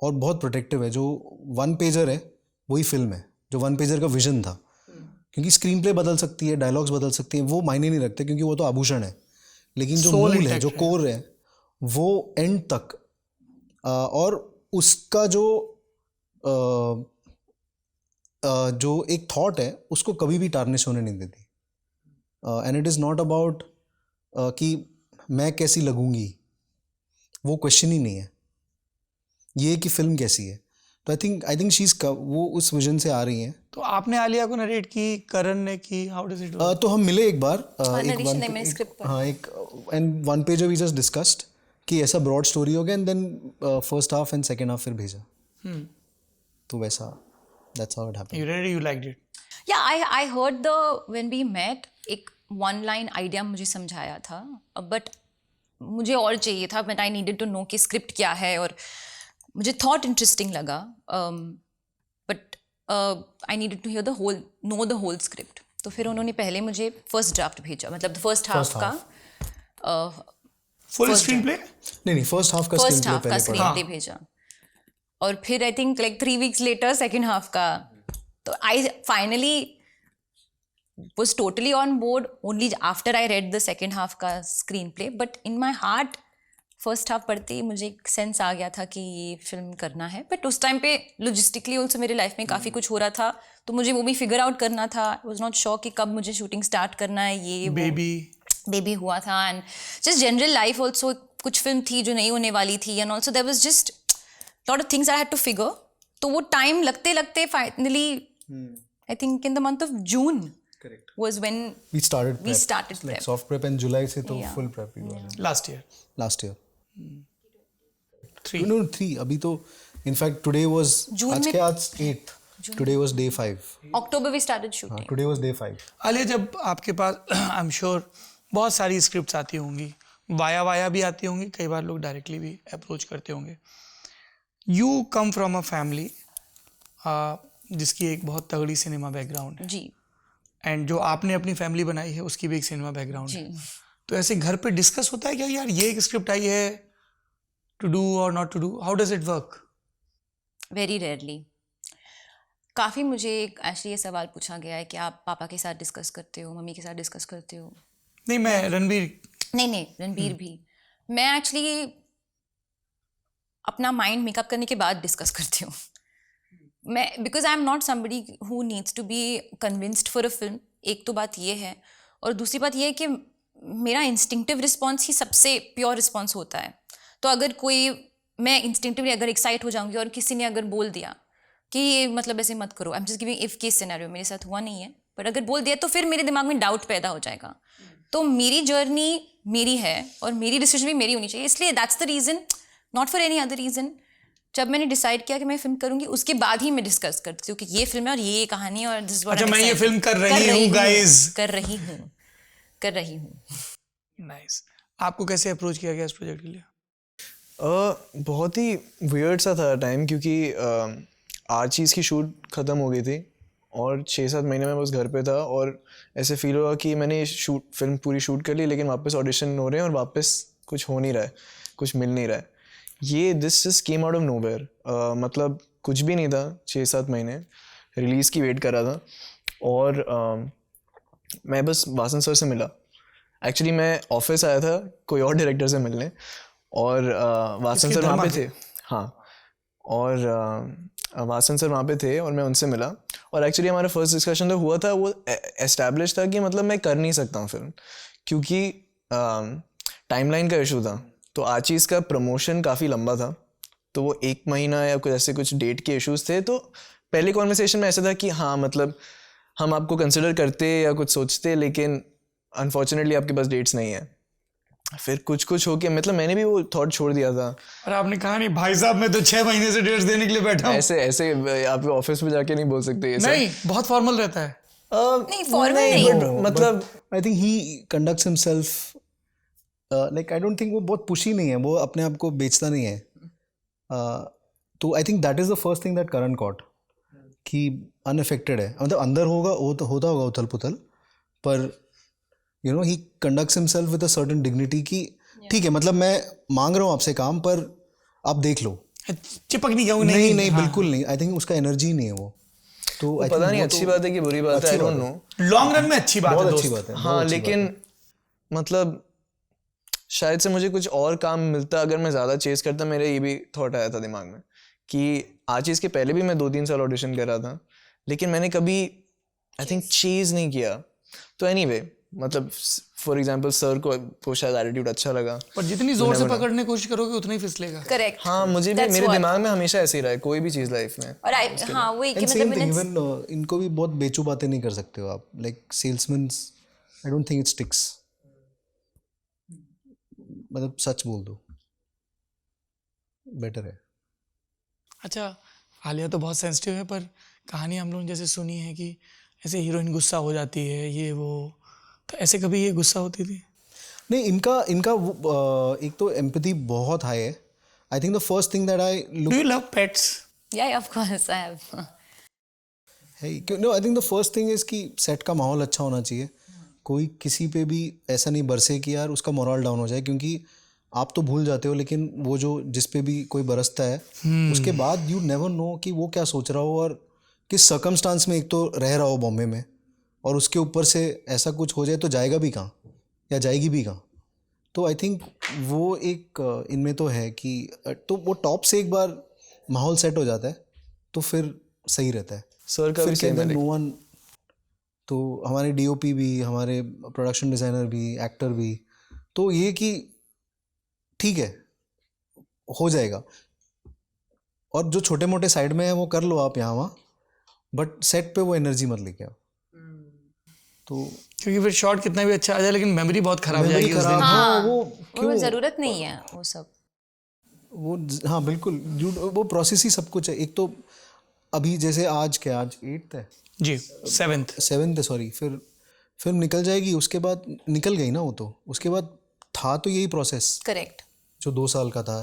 Speaker 5: और बहुत प्रोटेक्टिव है. जो 1 पेजर है वही फिल्म है, जो 1 पेजर का विजन था. क्योंकि स्क्रीन प्ले बदल सकती है, डायलॉग्स बदल सकती हैं, वो मायने नहीं रखते क्योंकि वो तो आभूषण है. लेकिन जो मूल है, जो कोर है, वो एंड तक, और उसका जो एक थॉट है उसको कभी भी टार्निश होने नहीं देती. And it is not about कि मैं कैसी लगूंगी, वो क्वेश्चन ही नहीं है. ये कि फिल्म कैसी है. तो आई थिंक शी इज, वो उस विजन से आ रही हैं.
Speaker 2: तो आपने आलिया को नरेट की, करण ने की, हाउ डज इट?
Speaker 5: तो हम मिले एक बार,
Speaker 1: एक
Speaker 5: and 1 page we just discussed कि ऐसा ब्रॉड स्टोरी हो गया, and then first half and second half फिर भेजा. तो वैसा, that's how it happened.
Speaker 2: You read it, you liked it.
Speaker 1: Yeah, I heard when we met, एक one line idea मुझे समझाया था, but मुझे और चाहिए था, but I needed to know कि स्क्रिप्ट क्या है, और मुझे थॉट इंटरेस्टिंग लगा, but I needed to know the whole script. तो फिर उन्होंने पहले मुझे फर्स्ट ड्राफ्ट भेजा, मतलब फर्स्ट हाफ का
Speaker 2: फुल स्क्रीन प्ले?
Speaker 5: नहीं, फर्स्ट हाफ का
Speaker 1: स्क्रीन प्ले भेजा, और फिर I think like 3 weeks later second half का. तो I finally was totally on board only after I read the second half का screenplay, but in my heart first half पढ़ते ही मुझे एक सेंस आ गया था कि ये फिल्म करना है. बट उस टाइम पे लॉजिस्टिकली ऑल्सो मेरे लाइफ में काफ़ी कुछ हो रहा था, तो मुझे वो भी फिगर आउट करना था. आई वॉज नॉट श्योर कि कब मुझे शूटिंग स्टार्ट करना है. ये बेबी हुआ था, and just general life also, कुछ फिल्म थी जो नहीं होने वाली थी, and also there was just lot of things I had to figure. तो वो टाइम लगते लगते finally I think in the month of June
Speaker 5: Correct.
Speaker 1: was when
Speaker 5: we started
Speaker 1: prep.
Speaker 5: like soft prep, and July से तो full prep ही हुआ.
Speaker 2: Last year.
Speaker 5: 3 अभी तो in fact today was, आज 8th, today was day 5.
Speaker 1: October we started shooting.
Speaker 5: Today was day 5.
Speaker 2: Alia, जब आपके पास I am sure बहुत सारी स्क्रिप्ट्स आती होंगी, वाया भी आती होंगी, कई बार लोग डायरेक्टली भी अप्रोच करते होंगे. You come from a family जिसकी एक बहुत तगड़ी सिनेमा बैकग्राउंड है
Speaker 1: जी,
Speaker 2: एंड जो आपने अपनी फैमिली बनाई है उसकी भी एक सिनेमा बैकग्राउंड है. तो ऐसे घर पे डिस्कस होता है क्या, यार ये एक स्क्रिप्ट आई है, टू डू और not to do? How does it work?
Speaker 1: Very rarely. काफ़ी मुझे एक्चुअली ये सवाल पूछा गया है कि आप पापा के साथ डिस्कस करते हो, मम्मी के साथ डिस्कस करते हो?
Speaker 2: नहीं, मैं रणबीर
Speaker 1: नहीं रणबीर भी। मैं एक्चुअली अपना माइंड मेकअप करने के बाद डिस्कस करती हूँ। मैं because I am not somebody who needs to be convinced for a film. एक तो बात ये है, और दूसरी बात ये है कि मेरा इंस्टिंक्टिव रिस्पॉन्स ही सबसे प्योर रिस्पॉन्स होता है। तो अगर मैं इंस्टिंक्टिवली अगर एक्साइट हो जाऊंगी और किसी ने अगर बोल दिया कि ये मतलब ऐसे मत करो, I am just giving if case scenario, मेरे साथ हुआ नहीं है, पर अगर बोल दिया तो फिर मेरे दिमाग में डाउट पैदा हो जाएगा। तो मेरी जर्नी मेरी है और मेरी डिसीजन भी मेरी होनी चाहिए, इसलिए that's the reason, not for any other reason. जब मैंने डिसाइड किया कि मैं फिल्म करूंगी, उसके बाद ही मैं डिस्कस करती हूँ कि ये फिल्म है और ये कहानी है और दिस
Speaker 2: अच्छा, मैं ये फिल्म कर रही हूँ गाइस,
Speaker 1: कर रही हूँ।
Speaker 2: नाइस। आपको कैसे अप्रोच किया गया इस प्रोजेक्ट के लिए?
Speaker 4: बहुत ही वियर्ड सा था टाइम, क्योंकि आर्चीज़ की शूट ख़त्म हो गई थी और 6-7 महीने में बस घर पे था, और ऐसे फील हुआ कि मैंने फिल्म पूरी शूट कर ली, लेकिन वापस ऑडिशन हो रहे हैं और वापस कुछ हो नहीं रहा है, कुछ मिल नहीं रहा है। ये this just came out of nowhere. मतलब कुछ भी नहीं था, 6-7 महीने रिलीज़ की वेट कर रहा था, और मैं बस वासन सर से मिला। एक्चुअली मैं ऑफिस आया था कोई और डायरेक्टर से मिलने, और वासन सर वहाँ पे थे। हाँ, और वासन सर वहाँ पे थे और मैं उनसे मिला, और एक्चुअली हमारा फर्स्ट डिस्कशन जो हुआ था वो एस्टैब्लिश था कि मतलब मैं कर नहीं सकता हूँ फिल्म, क्योंकि टाइमलाइन का इशू था। तो आर्चीज़ का प्रमोशन काफ़ी लंबा था, तो वो 1 महीना या कुछ ऐसे कुछ डेट के इश्यूज थे। तो पहले कॉन्वर्सेशन में ऐसा था कि हाँ, मतलब हम आपको कंसिडर करते या कुछ सोचते, लेकिन अनफॉर्चुनेटली आपके पास डेट्स नहीं है। फिर कुछ हो के मतलब मैंने भी वो थॉट छोड़ दिया था।
Speaker 2: और आपने कहा नहीं भाई साहब, मैं तो 6 महीने से डेट्स देने के लिए बैठा हूँ।
Speaker 4: ऐसे आप ऑफिस में जाके नहीं बोल सकते ये सब।
Speaker 2: नहीं, बहुत फॉर्मल रहता है।
Speaker 1: नहीं, फॉर्मल नहीं,
Speaker 4: मतलब
Speaker 5: I think he conducts himself like, I don't think वो बहुत पुशी नहीं है, वो अपने आप को बेचता नहीं है। तो I think that is the first thing that Karan caught, कि अनअफेक्टेड है। मतलब अंदर होगा वो तो होता होगा उथल पुथल, पर you know he conducts himself with a certain dignity कि ठीक है, मतलब मैं मांग रहा हूँ आपसे काम, पर आप देख लो।
Speaker 2: चिपक नहीं जाऊँ।
Speaker 5: नहीं, बिल्कुल नहीं। आई थिंक उसका एनर्जी नहीं है वो। तो
Speaker 4: पता नहीं अच्छी बात है कि बुरी बात है, आई डोंट नो।
Speaker 2: लॉन्ग रन में अच्छी बात है,
Speaker 5: बहुत
Speaker 2: दोस्त।
Speaker 5: अच्छी बात है।
Speaker 4: हाँ, लेकिन मतलब शायद से मुझे कुछ और काम मिलता अगर मैं ज़्यादा चेस करता। मेरे ये भी थॉट आया था दिमाग में कि आर्चीज़ के पहले भी मैं 2-3 साल ऑडिशन कर रहा था, लेकिन मैंने कभी आई थिंक चेज नहीं किया। तो एनीवे, मतलब फॉर एग्जांपल सर को शायद एटीट्यूड अच्छा लगा,
Speaker 2: पर जितनी जोर से पकड़ने की कोशिश करोगे उतना ही फिसलेगा।
Speaker 1: करेक्ट।
Speaker 4: हाँ, मुझे भी मेरे दिमाग में हमेशा ऐसे ही रहा है कोई भी चीज़ लाइफ में।
Speaker 1: और हाँ, वही कि
Speaker 5: सेम
Speaker 1: मतलब
Speaker 5: थिंग, इवन इनको भी बहुत बेचू बातें नहीं कर सकते हो आप। Like salesman, I don't think it sticks. मतलब सच बोल दो, बेटर है।
Speaker 2: अच्छा, आलिया तो बहुत सेंसिटिव है, पर कहानी हम लोगों ने जैसे सुनी है कि ऐसे हीरोइन गुस्सा हो जाती है, ये वो, तो ऐसे कभी ये गुस्सा होती थी?
Speaker 5: नहीं, इनका एक तो एम्पैथी बहुत हाई है। I think the first thing that I look,
Speaker 2: do you love pets?
Speaker 1: Yeah of course I have.
Speaker 5: है no, I think the first thing is कि सेट का माहौल अच्छा होना चाहिए। कोई किसी पे भी ऐसा नहीं बरसे कि यार उसका मोरल डाउन हो जाए, क्योंकि आप तो भूल जाते हो, लेकिन वो जो जिस पे भी कोई बरसता है उसके बाद यू नेवर नो कि वो क्या सोच रहा हो और किस सर्कमस्टांस में एक तो रह रहा हो बॉम्बे में, और उसके ऊपर से ऐसा कुछ हो जाए तो जाएगा भी कहाँ या जाएगी भी कहाँ। तो आई थिंक वो एक इनमें तो है कि तो वो टॉप से एक बार माहौल सेट हो जाता है तो फिर सही रहता है।
Speaker 4: सर का भी
Speaker 5: फिर
Speaker 4: सेम है।
Speaker 5: नो वन, तो हमारे डीओपी भी, हमारे प्रोडक्शन डिज़ाइनर भी, एक्टर भी, तो ये कि ठीक है हो जाएगा, और जो छोटे मोटे साइड में है वो कर लो आप यहाँ वहाँ, बट सेट पे वो एनर्जी मत लेके आओ। तो
Speaker 2: क्योंकि फिर शॉट कितना भी अच्छा आ जाए, लेकिन मेमोरी बहुत खराब हो जाएगी उस दिन।
Speaker 5: हाँ,
Speaker 1: वो जरूरत नहीं है वो सब।
Speaker 5: वो हाँ बिल्कुल, वो प्रोसेस ही सब कुछ है। एक तो अभी जैसे आज 8th है
Speaker 2: जी, 7th
Speaker 5: है, सॉरी, फिर फिल्म निकल जाएगी, उसके बाद निकल गई ना वो, तो उसके बाद था तो यही प्रोसेस।
Speaker 1: करेक्ट।
Speaker 5: जो 2 साल का था,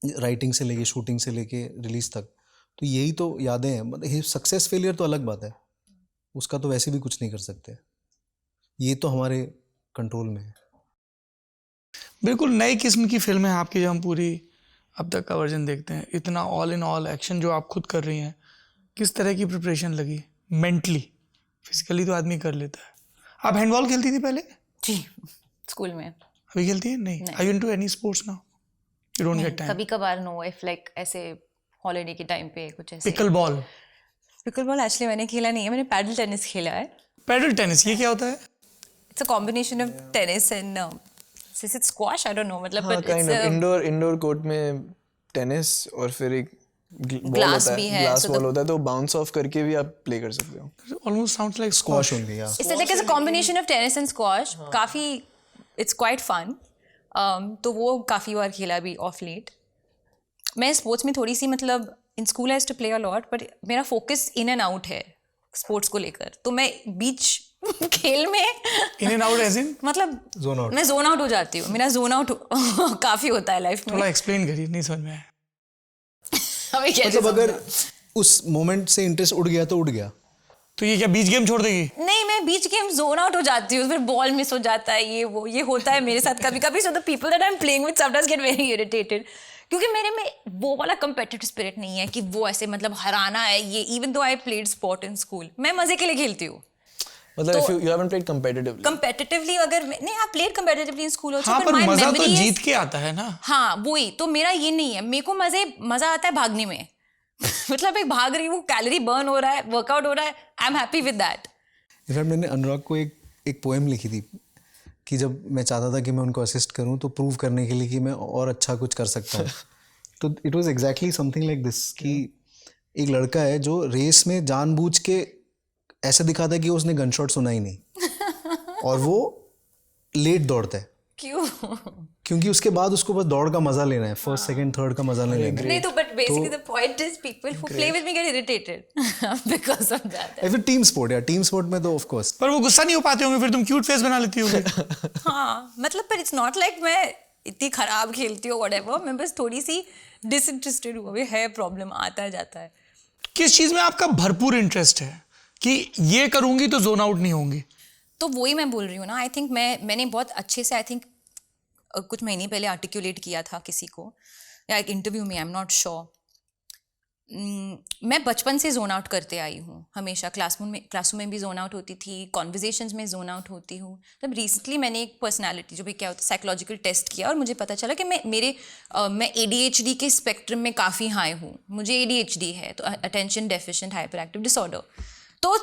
Speaker 5: राइटिंग से लेके शूटिंग से लेके रिलीज तक, तो यही तो यादें हैं। मतलब सक्सेस फेलियर तो अलग बात है, उसका तो वैसे भी कुछ नहीं कर सकते, ये तो हमारे कंट्रोल में है।
Speaker 2: बिल्कुल नई किस्म की फिल्म है आपकी, जो हम पूरी अब तक का वर्जन देखते हैं। इतना ऑल इन ऑल एक्शन जो आप खुद कर रही हैं, किस तरह की प्रिपरेशन लगी मेंटली? फिजिकली तो आदमी कर लेता है। आप हैंडबॉल खेलती थी पहले?
Speaker 1: जी स्कूल में
Speaker 2: अभी खेलती है? नहीं. Are you into any sports now? You don't get time.
Speaker 1: कभी कभार नो, इफ लाइक ऐसे हॉलीडे के टाइम पे कुछ ऐसे.
Speaker 2: Pickle ball.
Speaker 1: Pickle ball actually मैंने खेला नहीं है, मैंने पैडल टेनिस खेला है.
Speaker 2: पैडल टेनिस ये क्या होता है?
Speaker 1: It's a combination of tennis and is it squash, I don't no, मतलब
Speaker 4: हाँ,
Speaker 1: but
Speaker 4: kind
Speaker 1: it's
Speaker 4: of indoor court में टेनिस और फिर एक बॉल
Speaker 1: Glass
Speaker 4: होता
Speaker 1: भी
Speaker 4: है,
Speaker 1: है,
Speaker 4: ग्लास
Speaker 1: so
Speaker 4: बॉल
Speaker 1: the-
Speaker 4: होता है, तो बाउंस ऑफ करके भी आप प्ले कर सकते हो.
Speaker 2: Almost sounds like
Speaker 5: Squash
Speaker 2: squash.
Speaker 5: only, yeah.
Speaker 1: It's like as a combination of tennis and squash. काफी इट्स क्वाइट फन. तो वो काफी बार खेला भी ऑफ लेट. मैं स्पोर्ट्स में थोड़ी सी, मतलब in school I used to play a lot, but मेरा फोकस इन एंड आउट है स्पोर्ट्स को लेकर. तो मैं बीच खेल में
Speaker 2: In and out as in?
Speaker 1: मतलब
Speaker 5: Zone out.
Speaker 1: मैं जोन आउट हो जाती हूँ. मेरा जोन आउट काफी होता है लाइफ में.
Speaker 2: थोड़ा एक्सप्लेन करिए, नहीं समझ में आया.
Speaker 1: अभी कैसे
Speaker 5: मतलब अगर उस मोमेंट से इंटरेस्ट उड़ गया तो उड़ गया.
Speaker 2: तो ये क्या बीच गेम छोड़ देगी?
Speaker 1: नहीं, मैं बीच गेम जोन आउट हो जाती हूँ, फिर बॉल मिस हो जाता है, ये होता है मेरे साथ कभी कभी. So the people that I am playing with sometimes get very irritated, क्योंकि मेरे में वो वाला कम्पिटिटिव स्पिरिट नहीं है कि वो ऐसे मतलब हराना है. ये even though I played sport in school, मैं मजे के लिए खेलती हूँ.
Speaker 4: मतलब if you haven't played competitively.
Speaker 1: Competitively अगर नहीं, I played competitively in school also,
Speaker 2: हाँ, पर
Speaker 1: माय
Speaker 2: मजा तो
Speaker 1: मेमोरी
Speaker 2: जीत के आता है ना.
Speaker 1: हाँ वही तो. मेरा ये नहीं है, मेरे को मजा आता है भागने में. मतलब एक भाग रही हूँ, कैलोरी बर्न हो रहा है, वर्कआउट हो रहा है, I am happy with that.
Speaker 5: In fact मैंने अनुराग को एक पोएम लिखी थी कि जब मैं चाहता था कि मैं उनको असिस्ट करूं तो प्रूव करने के लिए कि मैं और अच्छा कुछ कर सकता हूँ. तो it was exactly something like this कि एक लड़का है जो रेस में जानबूझ के ऐसा दिखाता है कि उसने गन शॉट सुना ही नहीं और वो लेट दौड़ता है.
Speaker 1: क्यों?
Speaker 5: क्योंकि उसके बाद उसको बस दौड़ का मजा लेना है, फर्स्ट सेकंड थर्ड का मजा नहीं लेना है.
Speaker 1: नहीं तो but basically the point is people who play with me get irritated because of that.
Speaker 5: फिर टीम स्पोर्ट, या टीम स्पोर्ट में तो ऑफ कोर्स.
Speaker 2: पर वो गुस्सा नहीं हो पाते होंगे, फिर तुम क्यूट फेस बना लेती होगी.
Speaker 1: हाँ मतलब, पर इट्स नॉट लाइक मैं इतनी खराब खेलती हूँ व्हाटएवर. मैं बस थोड़ी सी डिसइंटरेस्टेड हूँ. अभी है प्रॉब्लम, आता है जाता है.
Speaker 2: किस चीज में आपका भरपूर इंटरेस्ट है कि ये करूंगी तो जोन आउट नहीं होंगी?
Speaker 1: तो वही मैं बोल रही हूँ ना. आई थिंक मैंने बहुत अच्छे से, आई थिंक कुछ महीने पहले आर्टिकुलेट किया था किसी को या एक इंटरव्यू में, आई एम नॉट श्योर. मैं बचपन से जोन आउट करते आई हूँ हमेशा. क्लासरूम में भी जोन आउट होती थी, कॉन्वर्जेशंस में जोन आउट होती हूँ. तब रिसेंटली मैंने एक पर्सनालिटी, जो भी क्या होता है, साइकोलॉजिकल टेस्ट किया और मुझे पता चला कि मैं ADHD के स्पेक्ट्रम में काफ़ी हाई हूँ. मुझे ADHD है, तो attention deficient hyper active disorder. तो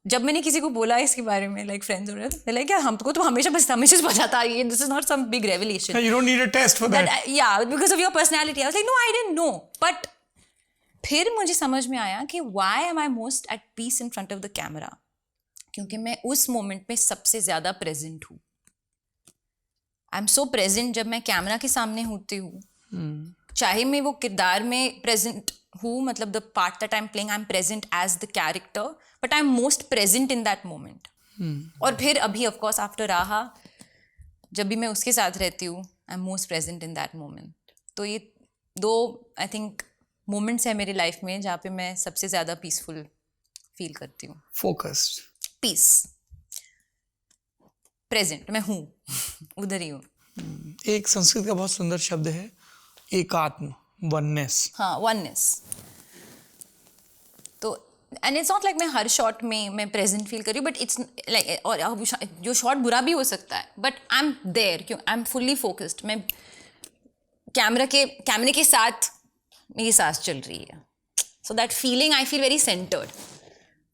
Speaker 1: जब मैंने किसी को बोला इसके बारे में, लाइक फ्रेंड्स हो रहे थे, लाइक यार हमको तो हमेशा पता था, ये this is not some big revelation.
Speaker 2: You don't need a test for that.
Speaker 1: Yeah, because of your personality. I was like, no, I didn't know. But फिर मुझे समझ में आया कि why am I most at peace in front of the camera? क्योंकि मैं उस moment में सबसे ज़्यादा प्रेजेंट हूँ. आई एम सो प्रेजेंट जब मैं कैमरा के सामने होती हूँ. चाहे मैं वो किरदार में प्रेजेंट हूँ, मतलब the part that I am playing, I am present as the character, but I am most present in that moment. और फिर अभी ऑफ कोर्स आफ्टर राहा, जब भी मैं उसके साथ रहती हूँ, आई am most present in that moment. तो ये दो आई थिंक मोमेंट्स है मेरी लाइफ में जहाँ पे मैं सबसे ज़्यादा पीसफुल फील करती हूँ.
Speaker 2: Focused.
Speaker 1: पीस, प्रेजेंट, मैं हूँ उधर ही हूँ.
Speaker 2: एक संस्कृत का बहुत सुंदर शब्द है एकात्म, वननेस.
Speaker 1: हाँ, वननेस. तो एंड इट्स नॉट लाइक मैं हर शॉट में मैं प्रेजेंट फील कर रही हूँ, बट इट्स लाइक, और जो शॉट बुरा भी हो सकता है, बट आई एम देयर, क्यों आई एम फुल्ली फोकस्ड. मैं कैमरे के साथ मेरी सांस चल रही है. So that feeling, I feel very centred.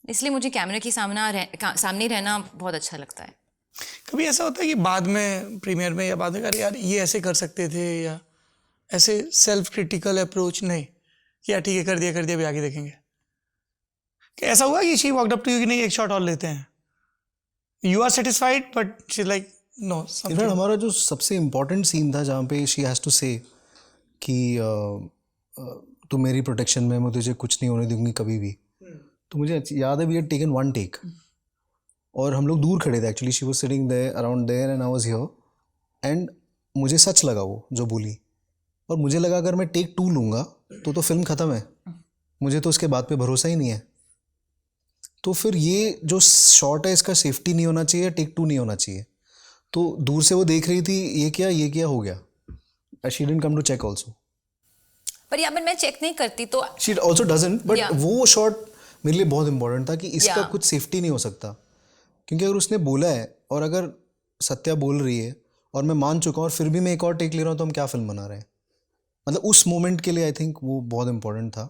Speaker 1: इसलिए मुझे कैमरे के सामने रहना बहुत अच्छा लगता है.
Speaker 2: कभी ऐसा होता है कि बाद में प्रीमियर में या बाद में, अरे यार ये ऐसे कर सकते थे, या ऐसे सेल्फ क्रिटिकल अप्रोच नहीं कि यार ठीक है कर दिया भी आगे देखेंगे? कि ऐसा हुआ कि she walked up to you कि नहीं एक शॉट और लेते हैं, you are satisfied but she like no something?
Speaker 5: In fact हमारा जो सबसे इम्पोर्टेंट सीन था जहाँ पे शी हैज़ टू से कि तू मेरी प्रोटेक्शन में, मैं तुझे कुछ नहीं होने दूंगी कभी भी. तो मुझे याद है we had taken one take और हम लोग दूर खड़े थे. Actually she was sitting there around there and I was here. And मुझे सच लगा वो जो बोली, और मुझे लगा अगर मैं टेक 2 लूँगा तो फिल्म ख़त्म है. मुझे तो उसके बाद पे भरोसा ही नहीं है. तो फिर ये जो शॉट है इसका सेफ्टी नहीं होना चाहिए, टेक 2 नहीं होना चाहिए. तो दूर से वो देख रही थी ये क्या हो गया. She didn't come to check also.
Speaker 1: पर यहाँ पर मैं चेक नहीं करती तो
Speaker 5: she also doesn't. But
Speaker 1: Yeah.
Speaker 5: वो शॉट मेरे लिए बहुत इंपॉर्टेंट था कि इसका
Speaker 1: Yeah.
Speaker 5: कुछ सेफ्टी नहीं हो सकता. क्योंकि अगर उसने बोला है और अगर सत्या बोल रही है और मैं मान चुका हूँ और फिर भी मैं एक और टेक ले रहा हूँ, तो हम क्या फिल्म बना रहे हैं? मतलब उस मोमेंट के लिए आई थिंक वो बहुत इंपॉर्टेंट था.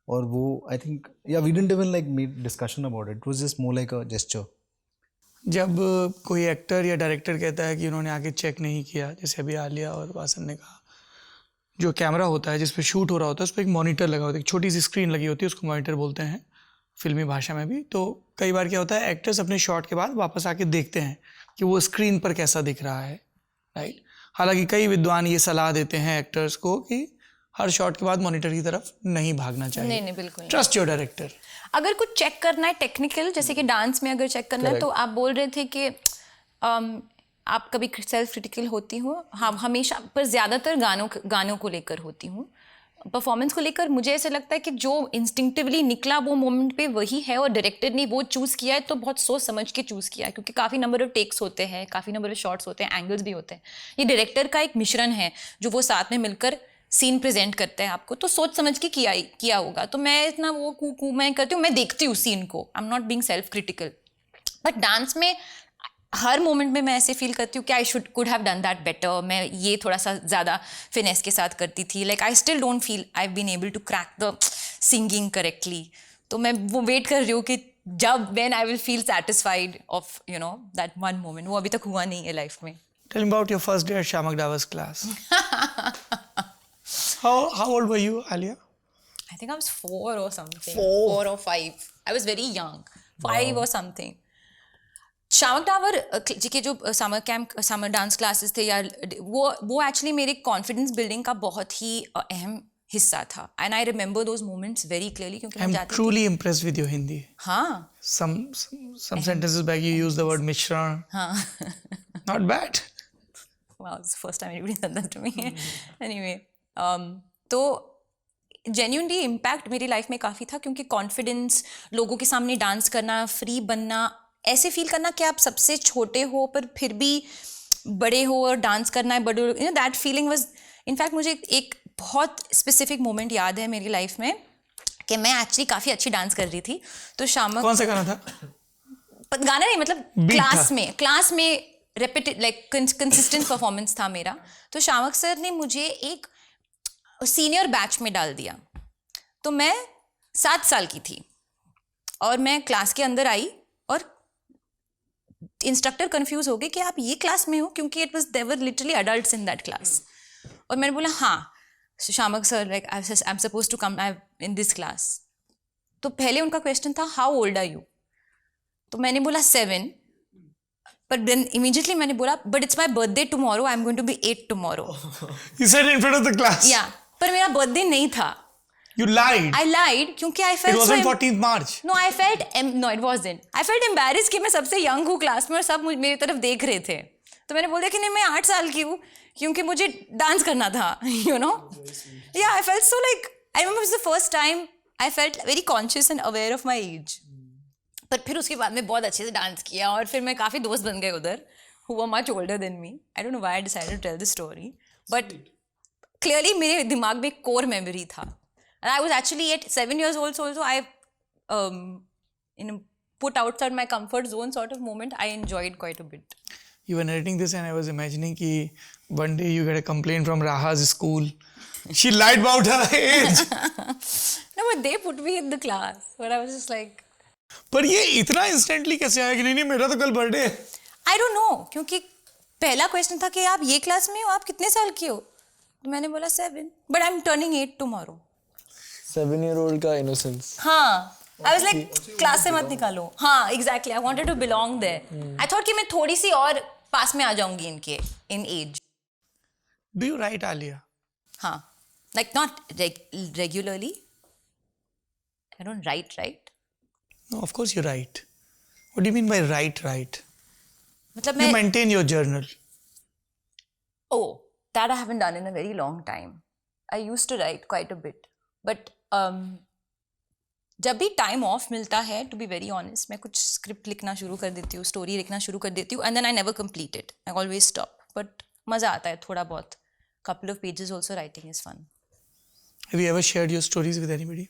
Speaker 5: और वो I think yeah we didn't even like make discussion about it, it was just more like a gesture.
Speaker 2: जब कोई एक्टर या डायरेक्टर कहता है कि उन्होंने आगे चेक नहीं किया, जैसे अभी आलिया और वासन ने कहा, जो कैमरा होता है जिस पे शूट हो रहा होता है उस पर एक मॉनिटर लगा होता है, एक छोटी सी स्क्रीन लगी होती है, उसको मॉनिटर बोलते हैं फिल्मी भाषा में भी. तो कई बार क्या होता है, एक्टर्स अपने शॉट के बाद वापस आके देखते हैं कि वो स्क्रीन पर कैसा दिख रहा है, राइट. हालांकि कई विद्वान ये सलाह देते हैं एक्टर्स को कि हर शॉट के बाद मॉनिटर की तरफ नहीं भागना चाहिए.
Speaker 1: नहीं नहीं बिल्कुल नहीं.
Speaker 2: Trust your director.
Speaker 1: अगर कुछ चेक करना है टेक्निकल, जैसे कि डांस में अगर चेक करना है, तो आप बोल रहे थे कि आप कभी सेल्फ क्रिटिकल होती हो. हाँ हमेशा, पर ज़्यादातर गानों को लेकर होती हूँ. परफॉर्मेंस को लेकर मुझे ऐसा लगता है कि जो इंस्टिंक्टिवली निकला वो मोमेंट पे वही है, और डायरेक्टर ने वो चूज़ किया है तो बहुत सोच समझ के चूज़ किया है, क्योंकि काफ़ी नंबर ऑफ टेक्स होते हैं, काफ़ी नंबर ऑफ शॉट्स होते हैं, एंगल्स भी होते हैं. ये डायरेक्टर का एक मिश्रण है जो वो साथ में मिलकर सीन प्रेजेंट करते हैं आपको, तो सोच समझ के किया होगा. तो मैं इतना वो कू मैं करती हूँ, मैं देखती हूँ सीन को. आई am not being self critical. But dance में हर मोमेंट में मैं ऐसे फील करती हूँ कि I could have done that better. मैं ये थोड़ा सा ज़्यादा फिनेस के साथ करती थी. Like I still don't feel I have been able to crack the singing correctly. तो मैं वो वेट कर रही हूँ कि जब when I will feel satisfied of you know that one moment. वो अभी तक हुआ नहीं है लाइफ में.
Speaker 2: Tell me about your first day at Shamak Davar's class. How old were you, Alia?
Speaker 1: I think I was 4 or something. 4 or 5. I was very young. 5 or something. शामक डावर जी के जो summer dance classes थे यार, वो actually मेरे confidence building का बहुत ही अहम हिस्सा था. And I remember those moments very clearly, क्योंकि
Speaker 2: I'm truly impressed with your Hindi.
Speaker 1: हाँ
Speaker 2: Some sentences back you use the word mishran.
Speaker 1: हाँ.
Speaker 2: Not bad.
Speaker 1: Wow, it's the first time anybody said that to me. Anyway, तो genuinely impact मेरी life में काफ़ी था, क्योंकि confidence, लोगों के सामने डांस करना, फ्री बनना, ऐसे फील करना कि आप सबसे छोटे हो पर फिर भी बड़े हो और डांस करना है बड़े, you know that feeling was. In fact मुझे एक बहुत स्पेसिफिक मोमेंट याद है मेरी लाइफ में कि मैं एक्चुअली काफ़ी अच्छी डांस कर रही थी. तो शामक,
Speaker 2: कौन सा गाना था?
Speaker 1: गाना नहीं, मतलब
Speaker 2: Beat
Speaker 1: क्लास में रेपिटेड लाइक कंसिस्टेंट परफॉर्मेंस था मेरा. तो शामक सर ने मुझे एक सीनियर बैच में डाल दिया. तो मैं 7 साल की थी और मैं क्लास के अंदर आई और इंस्ट्रक्टर कंफ्यूज हो गए कि आप ये क्लास में हो, क्योंकि it was there literally adults in that class. और मैंने बोला हाँ Shiamak sir, like I am suppose to come in this class. तो पहले उनका क्वेश्चन था हाउ ओल्ड आर यू. तो मैंने बोला 7. But then immediately मैंने बोला but it's my birthday tomorrow, I'm going to be 8 tomorrow.
Speaker 2: You said it in front of the class.
Speaker 1: Yeah, पर मेरा birthday नहीं था.
Speaker 2: You lied.
Speaker 1: I lied क्योंकि I felt
Speaker 2: It wasn't 14th March.
Speaker 1: No, I felt no, it wasn't. I felt embarrassed कि मैं सबसे young हूँ class में और सब मेरी तरफ देख रहे थे. तो मैंने बोला कि नहीं मैं 8 साल की हूँ क्योंकि मुझे डांस करना था. You know? Yeah, I felt so like I remember it was the first time I felt very conscious and aware of my age. पर फिर उसके बाद में बहुत अच्छे से डांस किया और फिर मैं काफ़ी दोस्त बन गए उधर who were much older than me. I don't know why I decided to tell this story, but clearly मेरे दिमाग में एक core memory था. And I was actually at 7 years old, so also I put outside my comfort zone sort of moment. I enjoyed quite a bit.
Speaker 2: You were narrating this and I was imagining कि one day you get a complaint from Raha's school. She lied about her age.
Speaker 1: No, but they put me in the class, but I was just like.
Speaker 2: पर ये इतना instantly कैसे आया कि नहीं मेरा तो कल बर्थडे है?
Speaker 1: I don't know, क्योंकि पहला क्वेश्चन था कि आप ये क्लास में हो, आप कितने साल की हो? तो मैंने बोला 7, but I'm turning 8 tomorrow.
Speaker 4: 7-year-old का innocence.
Speaker 1: हाँ, I was like क्लास से मत निकालो. हाँ, exactly. I wanted to belong there. I thought कि मैं थोड़ी सी और पास में आ जाऊंगी इनके in age.
Speaker 2: Do you write, Alia?
Speaker 1: हाँ, like not regularly. I don't write, right?
Speaker 2: No, of course you write. What do you mean by write?
Speaker 1: मतलब
Speaker 2: You
Speaker 1: मैं
Speaker 2: maintain your journal.
Speaker 1: Oh, that I haven't done in a very long time. I used to write quite a bit, but जब भी time of मिलता है, to be very honest, मैं कुछ script लिखना शुरू कर देती हूँ, स्टोरी लिखना शुरू कर देती हूँ, and then I never complete it. I always stop. But मज़ा आता है थोड़ा बहुत. Couple of pages also writing is fun.
Speaker 2: Have you ever shared your stories with anybody?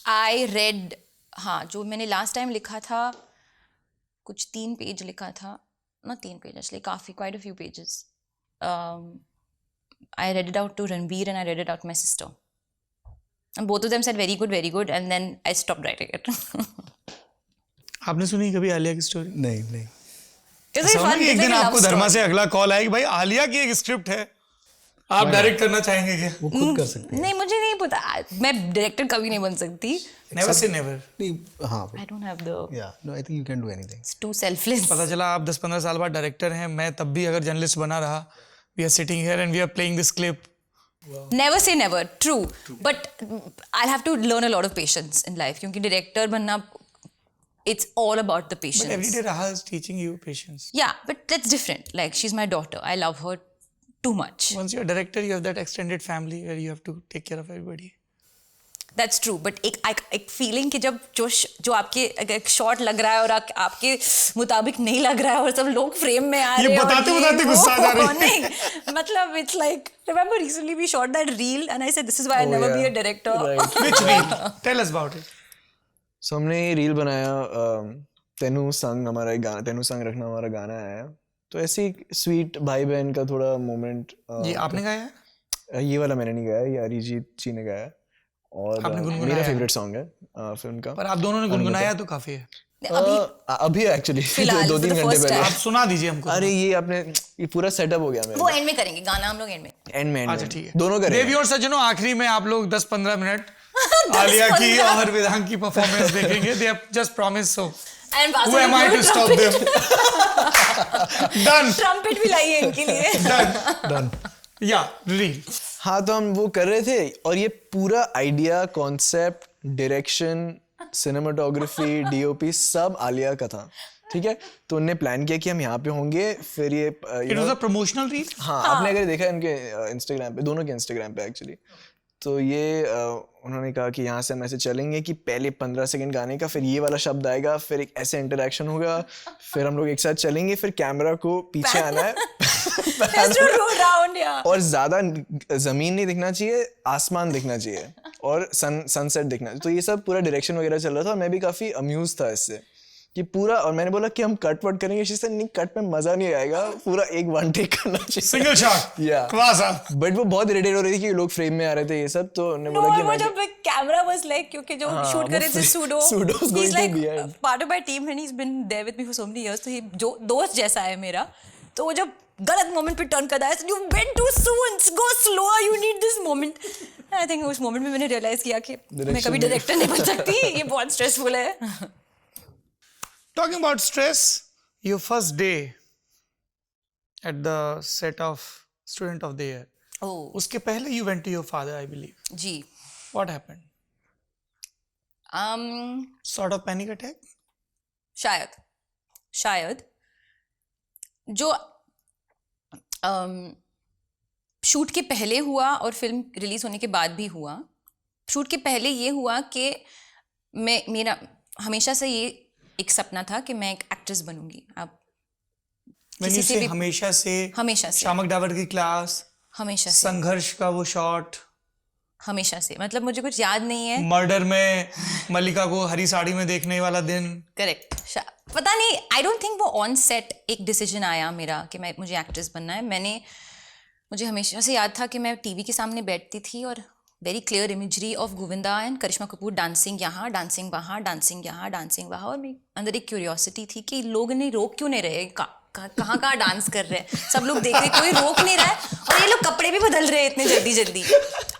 Speaker 1: I read, हाँ, जो मैंने लास्ट टाइम लिखा था, कुछ 3 पेज लिखा था, not 3 pages, like काफी quite a few pages. I read it out to Ranveer and I read it out to my sister. And both of them said very good, and then I stopped writing it.
Speaker 2: आपने सुनी कभी आलिया की story?
Speaker 5: नहीं
Speaker 1: It was very fun.
Speaker 2: एक
Speaker 1: It's
Speaker 2: दिन
Speaker 1: like a
Speaker 2: आपको
Speaker 1: love
Speaker 2: धर्मा
Speaker 1: story.
Speaker 2: से अगला कॉल आएगी, भाई आलिया की एक स्क्रिप्ट है, आप डायरेक्ट करना चाहेंगे क्या?
Speaker 5: वो खुद कर सकते हैं.
Speaker 1: नहीं, मुझे नहीं पता, मैं डायरेक्टर कभी नहीं बन सकती.
Speaker 2: Never say never.
Speaker 5: नहीं हाँ.
Speaker 1: I don't have the.
Speaker 5: Yeah, no, I think you can do anything.
Speaker 1: It's too selfless.
Speaker 2: पता चला आप 10-15 साल बाद डायरेक्टर हैं, मैं तब भी अगर जर्नलिस्ट बना रहा, we are sitting here and we are playing this clip.
Speaker 1: Never say never. True. But I'll have to learn a lot of patience in life. क्योंकि डायरेक्टर बनना, it's all about the patience.
Speaker 2: But every day Raha is teaching you patience.
Speaker 1: Yeah, but that's different. Like, she's my daughter. I love her too much.
Speaker 2: Once you're a director, you have that extended family where you have to take care of everybody.
Speaker 1: That's true. But एक feeling कि जब जो आपके एक shot लग रहा है और आपके मुताबिक नहीं लग रहा है और सब लोग फ्रेम में आ रहे हैं,
Speaker 2: बताते गुस्सा आ जा रही है.
Speaker 1: नहीं, मतलब it's like, remember recently we shot that reel and I said this is why I'll never be a director.
Speaker 2: Which reel? Tell us about it.
Speaker 4: So हमने ये रील बनाया, तेनू संग हमारा एक गाना, तेनू संग रखना हमारा गाना आया, तो ऐसे ही स्वीट भाई बहन का थोड़ा मोमेंट.
Speaker 2: ये आपने गाया है?
Speaker 4: ये वाला मैंने नहीं गाया, ये अरिजीत जी ने गाया और
Speaker 2: आपने गुनगुनाया
Speaker 4: मेरा
Speaker 2: है?
Speaker 4: फेवरेट सॉन्ग है फिल्म का.
Speaker 2: पर आप दोनों ने गुनगुनाया तो काफी है.
Speaker 4: अभी एक्चुअली
Speaker 1: फिलहाल,
Speaker 4: 2-3
Speaker 1: for the
Speaker 4: घंटे
Speaker 1: first
Speaker 4: पहले.
Speaker 2: आप सुना दीजिए हमको.
Speaker 4: अरे ये पूरा सेटअप हो गया मेरा.
Speaker 1: वो एंड में करेंगे गाना, हम लोग एंड में.
Speaker 4: एंड में
Speaker 2: अच्छा ठीक है,
Speaker 4: दोनों करेंगे.
Speaker 2: देवी और सज्जनों, आखिरी में आप लोग 10-15 मिनट आलिया की और विधान की परफॉर्मेंस देखेंगे. They have just promised, so
Speaker 1: And
Speaker 2: who am I to stop them? Done.
Speaker 1: Trumpet भी लाइए इनके लिए.
Speaker 2: Done. Yeah, reel.
Speaker 4: हाँ, तो हम वो कर रहे थे और ये पूरा idea, concept, direction, cinematography, DOP सब आलिया का था. ठीक है, तो उन्होंने प्लान किया कि हम यहाँ पे होंगे. फिर ये
Speaker 2: It was a promotional reel.
Speaker 4: हाँ, आपने अगर देखा इनके इंस्टाग्राम पे, दोनों के इंस्टाग्राम पे एक्चुअली, तो ये उन्होंने कहा कि यहाँ से हम ऐसे चलेंगे कि पहले 15 सेकंड गाने का, फिर ये वाला शब्द आएगा, फिर एक ऐसे इंटरेक्शन होगा, फिर हम लोग एक साथ चलेंगे, फिर कैमरा को पीछे आना है और ज्यादा जमीन नहीं दिखना चाहिए, आसमान दिखना चाहिए और सनसेट दिखना चाहिए. तो ये सब पूरा डायरेक्शन वगैरह चल रहा था और मैं भी काफी अम्यूज था इससे कि पूरा. और मैंने बोला कि हम कट वट करेंगे, से नहीं, कट में मजा नहीं आएगा, पूरा एक वन टेक करना चाहिए,
Speaker 2: single shot.
Speaker 4: Yeah.
Speaker 2: Class.
Speaker 4: But वो बहुत इरिटेट हो रही थी कि लोग फ्रेम में आ रहे थे ये सब. तो उन्होंने बोला कि
Speaker 1: वो जब कैमरा वाज लाइक, क्योंकि जो शूट कर रहे थे pseudo, he's like part of my team and he's been there with me for so many years. तो ये जो दोस्त जैसा है मेरा, तो वो जब गलत मोमेंट पे टर्न करता है, you went too soon, go slower, you need this moment. I think उस मोमेंट में मैंने रियलाइज किया कि मैं कभी डायरेक्टर नहीं बन सकती, ये बहुत स्ट्रेसफुल है.
Speaker 2: Talking about stress, your first day at the set of Student of the Year.
Speaker 1: Oh,
Speaker 2: उसके पहले you went to your father, I believe.
Speaker 1: Ji.
Speaker 2: What happened? Sort of panic attack?
Speaker 1: शायद जो शूट के पहले हुआ और film release होने के बाद भी हुआ. शूट के पहले ये हुआ कि मेरा हमेशा से ये एक सपना था कि मैं एक एक्ट्रेस बनूंगी. आप
Speaker 2: मैंने से हमेशा से शामक डावर की क्लास,
Speaker 1: हमेशा से
Speaker 2: संघर्ष का वो शॉट,
Speaker 1: हमेशा से, मतलब मुझे कुछ याद नहीं है.
Speaker 2: मर्डर में मल्लिका को हरी साड़ी में देखने वाला दिन.
Speaker 1: करेक्ट. पता नहीं, आई डोंट थिंक वो ऑन सेट एक डिसीजन आया मेरा कि मुझे एक्ट्रेस बनना है. मुझे हमेशा से याद था कि मैं टीवी के सामने बैठती थी और very clear imagery of Govinda and Karishma Kapoor dancing यहाँ, डांसिंग वहाँ, डांसिंग यहाँ, डांसिंग वहाँ. और मेरे अंदर एक क्यूरियोसिटी थी कि लोग ने रोक क्यों नहीं रहे, कहाँ डांस कर रहे हैं, सब लोग देख रहे, कोई रोक नहीं रहा है और ये लोग कपड़े भी बदल रहे हैं इतने जल्दी.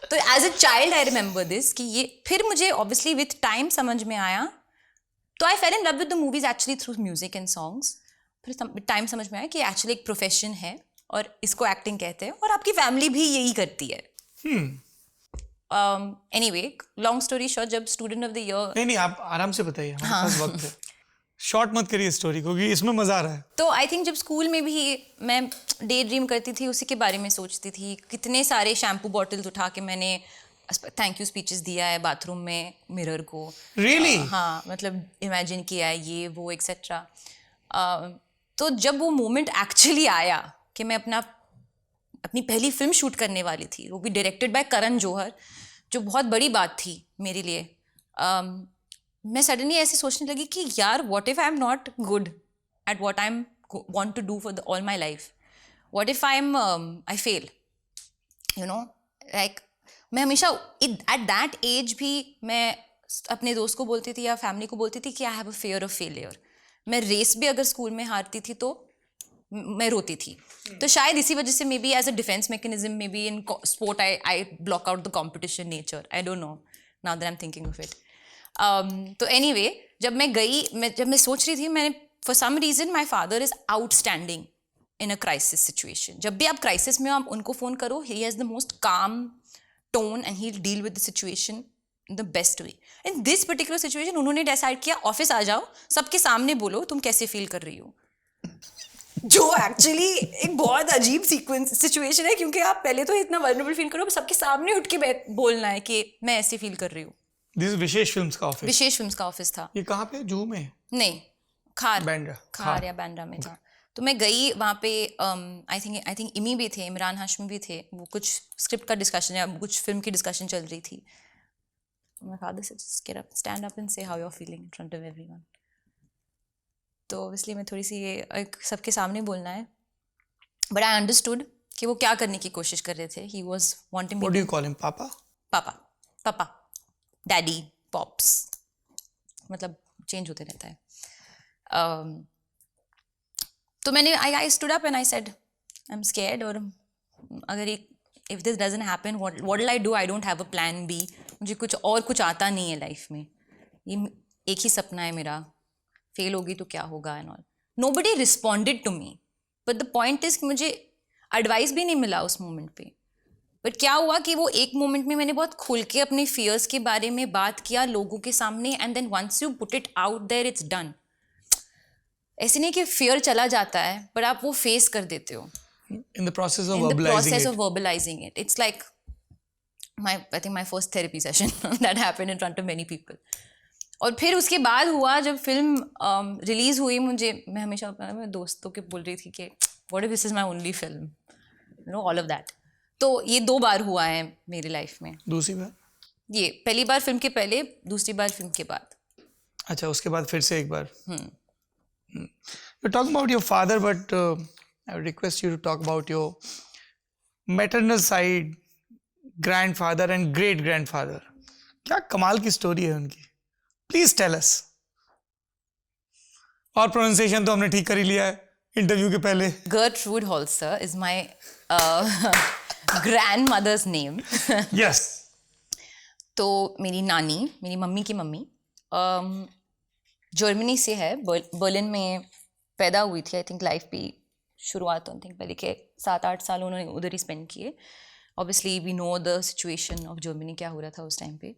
Speaker 1: तो as a child I remember this कि ये, फिर मुझे ऑब्वियसली विथ टाइम समझ में आया. तो I fell in love with the movies actually through music and songs. फिर टाइम समझ में आया कि एक्चुअली एक प्रोफेशन है और इसको एक्टिंग कहते हैं और आपकी फैमिली भी यही करती है. एनीवे, लॉन्ग स्टोरी शॉर्ट, जब स्टूडेंट ऑफ द ईयर,
Speaker 2: नहीं आप आराम से बताइए, हमारे पास वक्त है. शॉर्ट मत करिए स्टोरी को, क्योंकि इसमें मजा आ रहा है.
Speaker 1: तो आई थिंक जब स्कूल में भी मैं डे ड्रीम करती थी, उसी के बारे में सोचती थी. कितने सारे शैम्पू बॉटल्स उठा के मैंने थैंक यू स्पीचेस दिया है बाथरूम में मिरर को.
Speaker 2: रियली?
Speaker 1: हाँ, मतलब इमेजिन किया है ये वो एक्सेट्रा. तो जब वो मोमेंट एक्चुअली आया कि मैं अपनी पहली फिल्म शूट करने वाली थी, वो भी डायरेक्टेड बाय करण जौहर, जो बहुत बड़ी बात थी मेरे लिए. मैं सडनली ऐसे सोचने लगी कि यार what if I am not good at what I am want to do for all my life? What if I fail? You know, like मैं हमेशा at that age भी मैं अपने दोस्त को बोलती थी या फैमिली को बोलती थी कि I have a fear of failure. मैं रेस भी अगर स्कूल में हारती थी तो मैं रोती थी. तो शायद इसी वजह से maybe as a defence mechanism maybe in sport I block out the competition nature. I don't know now that I am thinking of it. तो एनीवे जब मैं गई, जब मैं सोच रही थी, मैंने for some reason my father is outstanding in a crisis situation. जब भी आप क्राइसिस में आप उनको फ़ोन करो, he has the most calm tone and he deal with the situation the best way. In this particular situation उन्होंने decide किया office आ जाओ, सबके सामने बोलो तुम कैसे फील कर रही हो. जो एक्चुअली एक बहुत अजीब सीक्वेंस सिचुएशन है, क्योंकि आप पहले तो इतना वल्नरेबल फील करो, सबके सामने उठ के बोलना है कि मैं ऐसे फील कर रही हूँ.
Speaker 2: दिस विशेष फिल्म्स का ऑफिस.
Speaker 1: विशेष फिल्म्स का ऑफिस था.
Speaker 2: ये कहाँ पे? जूहू में?
Speaker 1: नहीं, खार
Speaker 2: बांद्रा
Speaker 1: या बांद्रा में था. तो मैं गई वहाँ पे. आई थिंक इमी भी थे, इमरान हाशमी भी थे. वो कुछ स्क्रिप्ट का डिस्कशन या कुछ फिल्म की डिस्कशन चल रही थी. My father said, just get up, stand up and say how you're feeling in front of everyone. तो obviously मैं थोड़ी सी ये सबके सामने बोलना है. But I understood कि वो क्या करने की कोशिश कर रहे थे. He was wanting me.
Speaker 2: What do you call him? पापा, डैडी, पॉप्स, मतलब चेंज होते रहता है. तो मैंने I stood up and I said, I'm scared. और अगर if this doesn't happen, what will I do? I don't have a plan B. मुझे कुछ आता नहीं है लाइफ में. ये एक ही सपना है मेरा. फेल होगी तो क्या होगा and all. Nobody responded to me. But the point is कि मुझे एडवाइस भी नहीं मिला उस मोमेंट पे. बट क्या हुआ कि वो एक मोमेंट में मैंने बहुत खुल के अपने फियर्स के बारे में बात किया लोगों के सामने. And then once you put it out there it's done. ऐसे नहीं कि फियर चला जाता है, पर आप वो फेस कर देते हो. In the process of
Speaker 1: verbalizing it. It's like I think my first therapy session that happened in front of many people. और फिर उसके बाद हुआ जब फिल्म रिलीज हुई, मैं हमेशा अपने दोस्तों के बोल रही थी कि what if this is my only film, you know, all of that. तो ये 2 बार हुआ है मेरी लाइफ में.
Speaker 2: दूसरी बार?
Speaker 1: ये पहली बार फिल्म के पहले, दूसरी बार फिल्म के बाद.
Speaker 2: अच्छा, उसके बाद फिर से एक बार. You talk about your father, but I would request you to talk about your maternal side, grandfather and great grandfather. क्या कमाल की स्टोरी है उनकी. Please tell us. और प्रोनाउंसिएशन तो हमने ठीक कर ही लिया है इंटरव्यू के पहले.
Speaker 1: Gertrude Holzer is my grandmother's name.
Speaker 2: Yes.
Speaker 1: तो मेरी नानी, मेरी मम्मी की मम्मी जर्मनी से है. बर्लिन में पैदा हुई थी. आई थिंक लाइफ भी शुरुआत आई थिंक पहले के 7-8 साल उन्होंने उधर ही स्पेंड किए. Obviously we know the situation of Germany, क्या हो रहा था उस टाइम पे.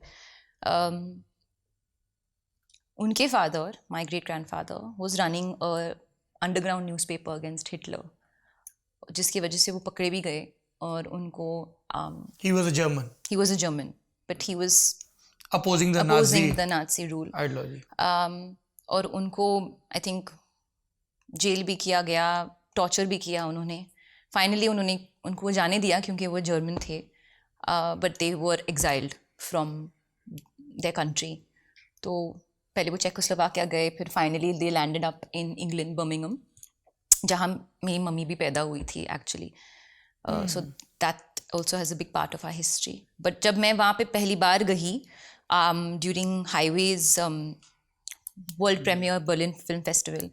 Speaker 1: उनके father, my great grandfather, was running underground newspaper against Hitler, जिसकी वजह से वो पकड़े भी गए. और उनको
Speaker 2: he was a German
Speaker 1: but he was
Speaker 2: opposing the
Speaker 1: Nazi rule
Speaker 2: ideology.
Speaker 1: और उनको आई थिंक जेल भी किया गया, टॉर्चर भी किया उन्होंने. फाइनली उन्होंने उनको जाने दिया क्योंकि वो जर्मन थे. But they were exiled from their country. तो पहले वो चेकोस्लोवाकिया गए, फिर finally they landed up in England, Birmingham, जहाँ मेरी मम्मी भी पैदा हुई थी actually. So that also has a big part of our history. But जब मैं वहाँ पे पहली बार गई during Highway's world premiere Berlin film festival,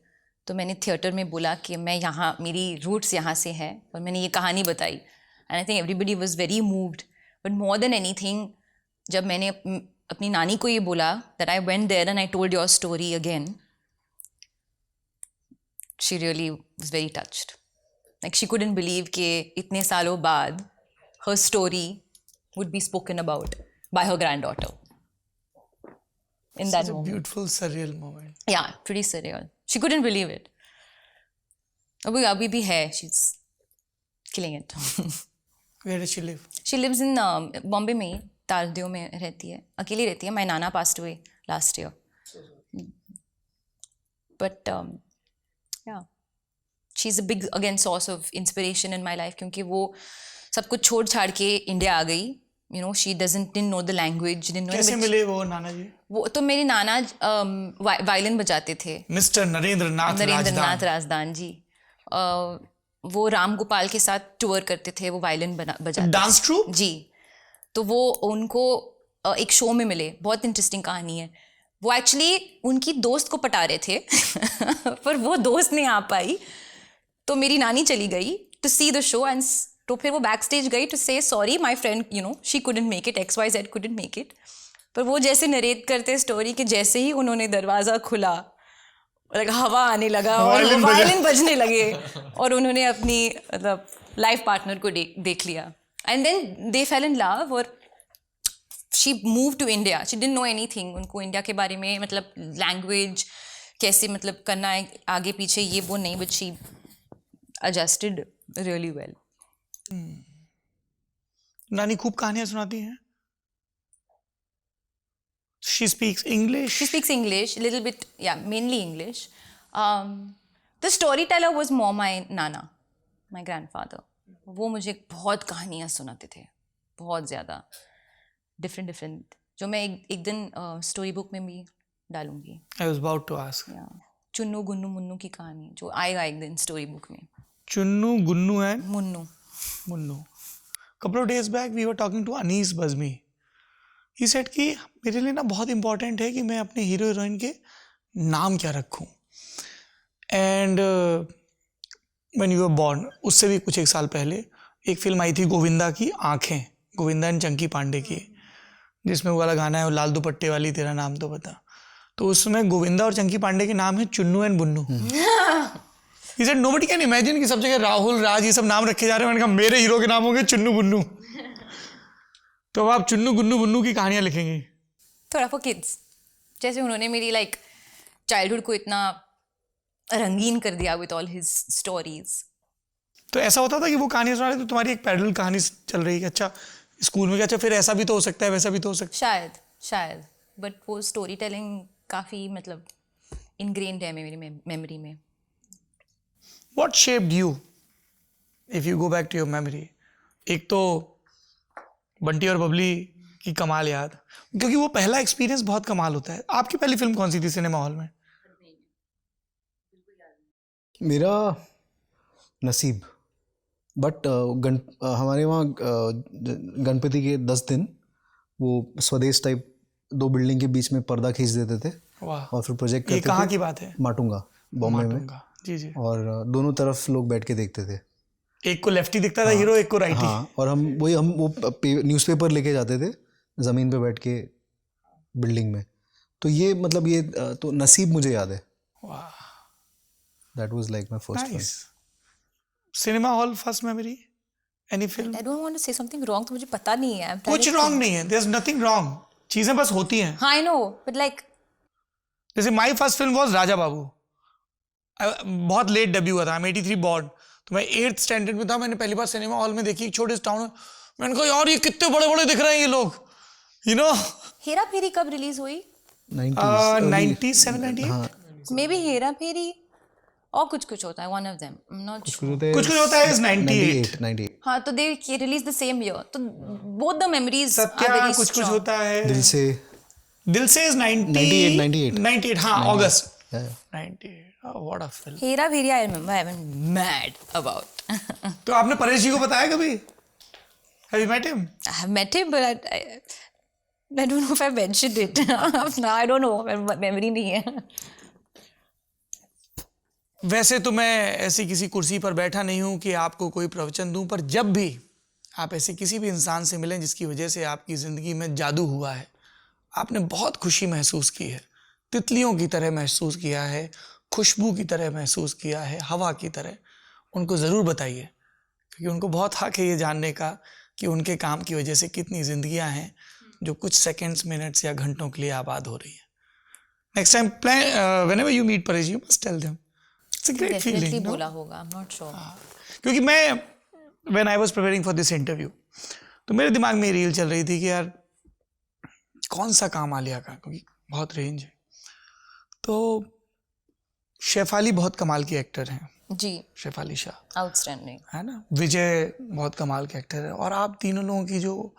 Speaker 1: तो मैंने थिएटर में बोला कि मैं यहाँ, मेरी रूट्स यहाँ से हैं, और मैंने ये कहानी बताई. And I think everybody was very moved. But more than anything, जब मैंने अपनी नानी को ये बोला that I went there and I told your story again, she really was very touched. Like she couldn't believe कि इतने सालों बाद her story would be spoken about by her granddaughter. In that moment.
Speaker 2: Beautiful surreal moment.
Speaker 1: Yeah, pretty surreal. She couldn't believe it. अभी भी है. She's killing it.
Speaker 2: Where does she live?
Speaker 1: She lives in Bombay में ही, तालदेव में रहती है. अकेली रहती है. My nana passed away last year. But yeah, she's a big again source of inspiration in my life, क्योंकि वो सब कुछ छोड़ छाड़ के इंडिया आ गई. You know, she didn't know the language.
Speaker 2: कैसे मिले वो नाना जी?
Speaker 1: वो तो मेरे नाना वायलिन बजाते थे.
Speaker 2: मिस्टर नरेंद्र नाथ राजदान
Speaker 1: जी. वो राम गोपाल के साथ टूर करते थे, वो वायलिन बजाते
Speaker 2: डांस ट्रूप?
Speaker 1: जी। तो वो उनको एक शो में मिले, बहुत इंटरेस्टिंग कहानी है। वो एक्चुअली उनकी दोस्त को पटा रहे थे पर वो दोस्त नहीं आ पाई, तो मेरी नानी चली गई to see the show and तो फिर वो बैक स्टेज गई to say sorry my friend, you know, she couldn't make it, XYZ couldn't make it. पर वो जैसे नरेट करते स्टोरी कि जैसे ही उन्होंने दरवाज़ा खुला, हवा आने लगा और वायलिन बजने लगे और उन्होंने अपनी मतलब लाइफ पार्टनर को देख लिया and then they fell in love और she move to India. She didn't know anything, उनको इंडिया के बारे में मतलब लैंग्वेज कैसे मतलब करना है आगे पीछे ये वो नहीं, but she adjusted really well.
Speaker 2: नानी खूब कहानियां सुनाती हैं। She speaks English.
Speaker 1: She speaks English, a little bit, yeah, mainly English. The storyteller was more my nana, my grandfather. वो मुझे बहुत कहानियां सुनाते थे, बहुत ज़्यादा different, जो मैं एक दिन स्टोरी बुक में भी डालूंगी।
Speaker 2: I was about to ask.
Speaker 1: Yeah. Chunnu Gunnu Munnu की कहानी जो आएगा एक दिन स्टोरी बुक में।
Speaker 2: Chunnu Gunnu and
Speaker 1: Munnu.
Speaker 2: couple of days back we were talking to Anis Bazmi. He said कि मेरे लिए ना बहुत इम्पोर्टेंट है कि मैं अपने हीरो हीरोइन के नाम क्या रखूं। And when you were born, उससे भी कुछ एक साल पहले एक फिल्म आई थी गोविंदा की आँखें, गोविंदा एंड चंकी पांडे की, जिसमें वो वाला गाना है लाल दुपट्टे वाली तेरा नाम तो बता। तो उसमें गोविंदा और चंकी पांडे के नाम है Chunnu and Bunnu. He said nobody can imagine कि सब जगह राहुल राज ये सब नाम रखे जा रहे हैं। मैंने कहा मेरे हीरो के नाम होंगे चुन्नू बुन्नू। तो अब आप चुन्नू गुन्नू बुन्नू की कहानियां लिखेंगी?
Speaker 1: थोड़ा फॉर किड्स, जैसे उन्होंने मेरी लाइक चाइल्डहुड को इतना रंगीन कर दिया विद ऑल हिज स्टोरीज।
Speaker 2: तो ऐसा होता था कि वो कहानियां सुना रहे तो तुम्हारी एक पैरेलल कहानी चल रही है, अच्छा स्कूल में, अच्छा फिर ऐसा भी तो हो सकता है वैसा भी तो हो सकता है।
Speaker 1: शायद बट वो स्टोरी टेलिंग काफ़ी मतलब इनग्रेन्ड है मेरी मेमोरी में।
Speaker 2: What shaped you, if you go back to your memory? एक तो बंटी और बबली की कमाल याद, क्योंकि वो पहला एक्सपीरियंस बहुत कमाल होता है। आपकी पहली फिल्म कौन सी थी सिनेमा हॉल में?
Speaker 5: मेरा नसीब, बट हमारे वहाँ गणपति के 10 दिन वो स्वदेश टाइप 2 बिल्डिंग के बीच में पर्दा खींच देते थे।
Speaker 2: वाह।
Speaker 5: और फिर प्रोजेक्ट
Speaker 2: ये
Speaker 5: करते
Speaker 2: कहाँ
Speaker 5: थे।
Speaker 2: की बात है?
Speaker 5: माटुंगा, बॉम्बे में।
Speaker 2: माटुंगा, जी जी।
Speaker 5: और दोनों तरफ लोग बैठ के देखते थे।
Speaker 2: एक को लेफ्टी दिखता था हीरो, एक को राइटी।
Speaker 5: हाँ, और हम वो न्यूज़पेपर लेके जाते थे ज़मीन पे बैठ के बिल्डिंग में। तो ये मतलब ये तो नसीब मुझे याद है।
Speaker 2: वाह,
Speaker 5: that was like my first film.
Speaker 2: Cinema hall first memory, any film?
Speaker 1: I don't want to say something wrong, तो मुझे पता नहीं है।
Speaker 2: कुछ रॉन्ग नहीं है, देयर इज नथिंग रॉन्ग, चीजें बस होती हैं।
Speaker 1: हाँ आई नो, बट लाइक
Speaker 2: जैसे my first film was Raja Babu. बहुत लेट डेब्यू हुआ था, आई एम 83 बॉर्न, तो मैं 8th स्टैंडर्ड में था। मैंने पहली बार सिनेमा हॉल में देखी, एक छोटे से टाउन में। मैंने कहा यार ये कितने बड़े बड़े दिख रहे हैं ये लोग, यू नो।
Speaker 1: हेरा फेरी कब रिलीज हुई?
Speaker 2: 97 98।
Speaker 1: मे बी हेरा फेरी और कुछ होता है, one of them, I am not sure.
Speaker 2: कुछ होता है इज 98।
Speaker 1: हाँ, तो they release the same year, तो बोथ द मेमोरीज
Speaker 2: सत्या कुछ होता है। दिल से इज 98। हाँ, अगस्त 98। What a film.
Speaker 1: Hera Pheri I remember, I am mad about.
Speaker 2: तो आपने परेश जी को बताया कभी? Have you met him?
Speaker 1: I have met him, but I don't know if I mentioned it. No, I don't know. Memory नहीं है।
Speaker 2: वैसे तो मैं ऐसी किसी कुर्सी पर बैठा नहीं हूं कि आपको कोई प्रवचन दूं, पर जब भी आप ऐसे किसी भी इंसान से मिलें जिसकी वजह से आपकी ज़िंदगी में जादू हुआ है, आपने बहुत खुशी महसूस की है, तितलियों की तरह महसूस किया है, खुशबू की तरह महसूस किया है, हवा की तरह, उनको ज़रूर बताइए, क्योंकि उनको बहुत हक है ये जानने का कि उनके काम की वजह से कितनी ज़िंदगियां हैं जो कुछ सेकंड्स, मिनट्स या घंटों के लिए आबाद हो रही है। Next time whenever you meet Paresh, you must tell them it's a great feeling.
Speaker 1: बोला होगा, आई एम नॉट श्योर।
Speaker 2: क्योंकि मैं when I was preparing for this interview, तो मेरे दिमाग में रील चल रही थी कि यार कौन सा काम आलिया का, क्योंकि बहुत रेंज है। तो शेफाली बहुत कमाल की एक्टर हैं
Speaker 1: जी,
Speaker 2: शेफाली शाह,
Speaker 1: आउटस्टैंडिंग
Speaker 2: है ना। विजय बहुत कमाल के एक्टर है, और आप तीनों लोगों की जो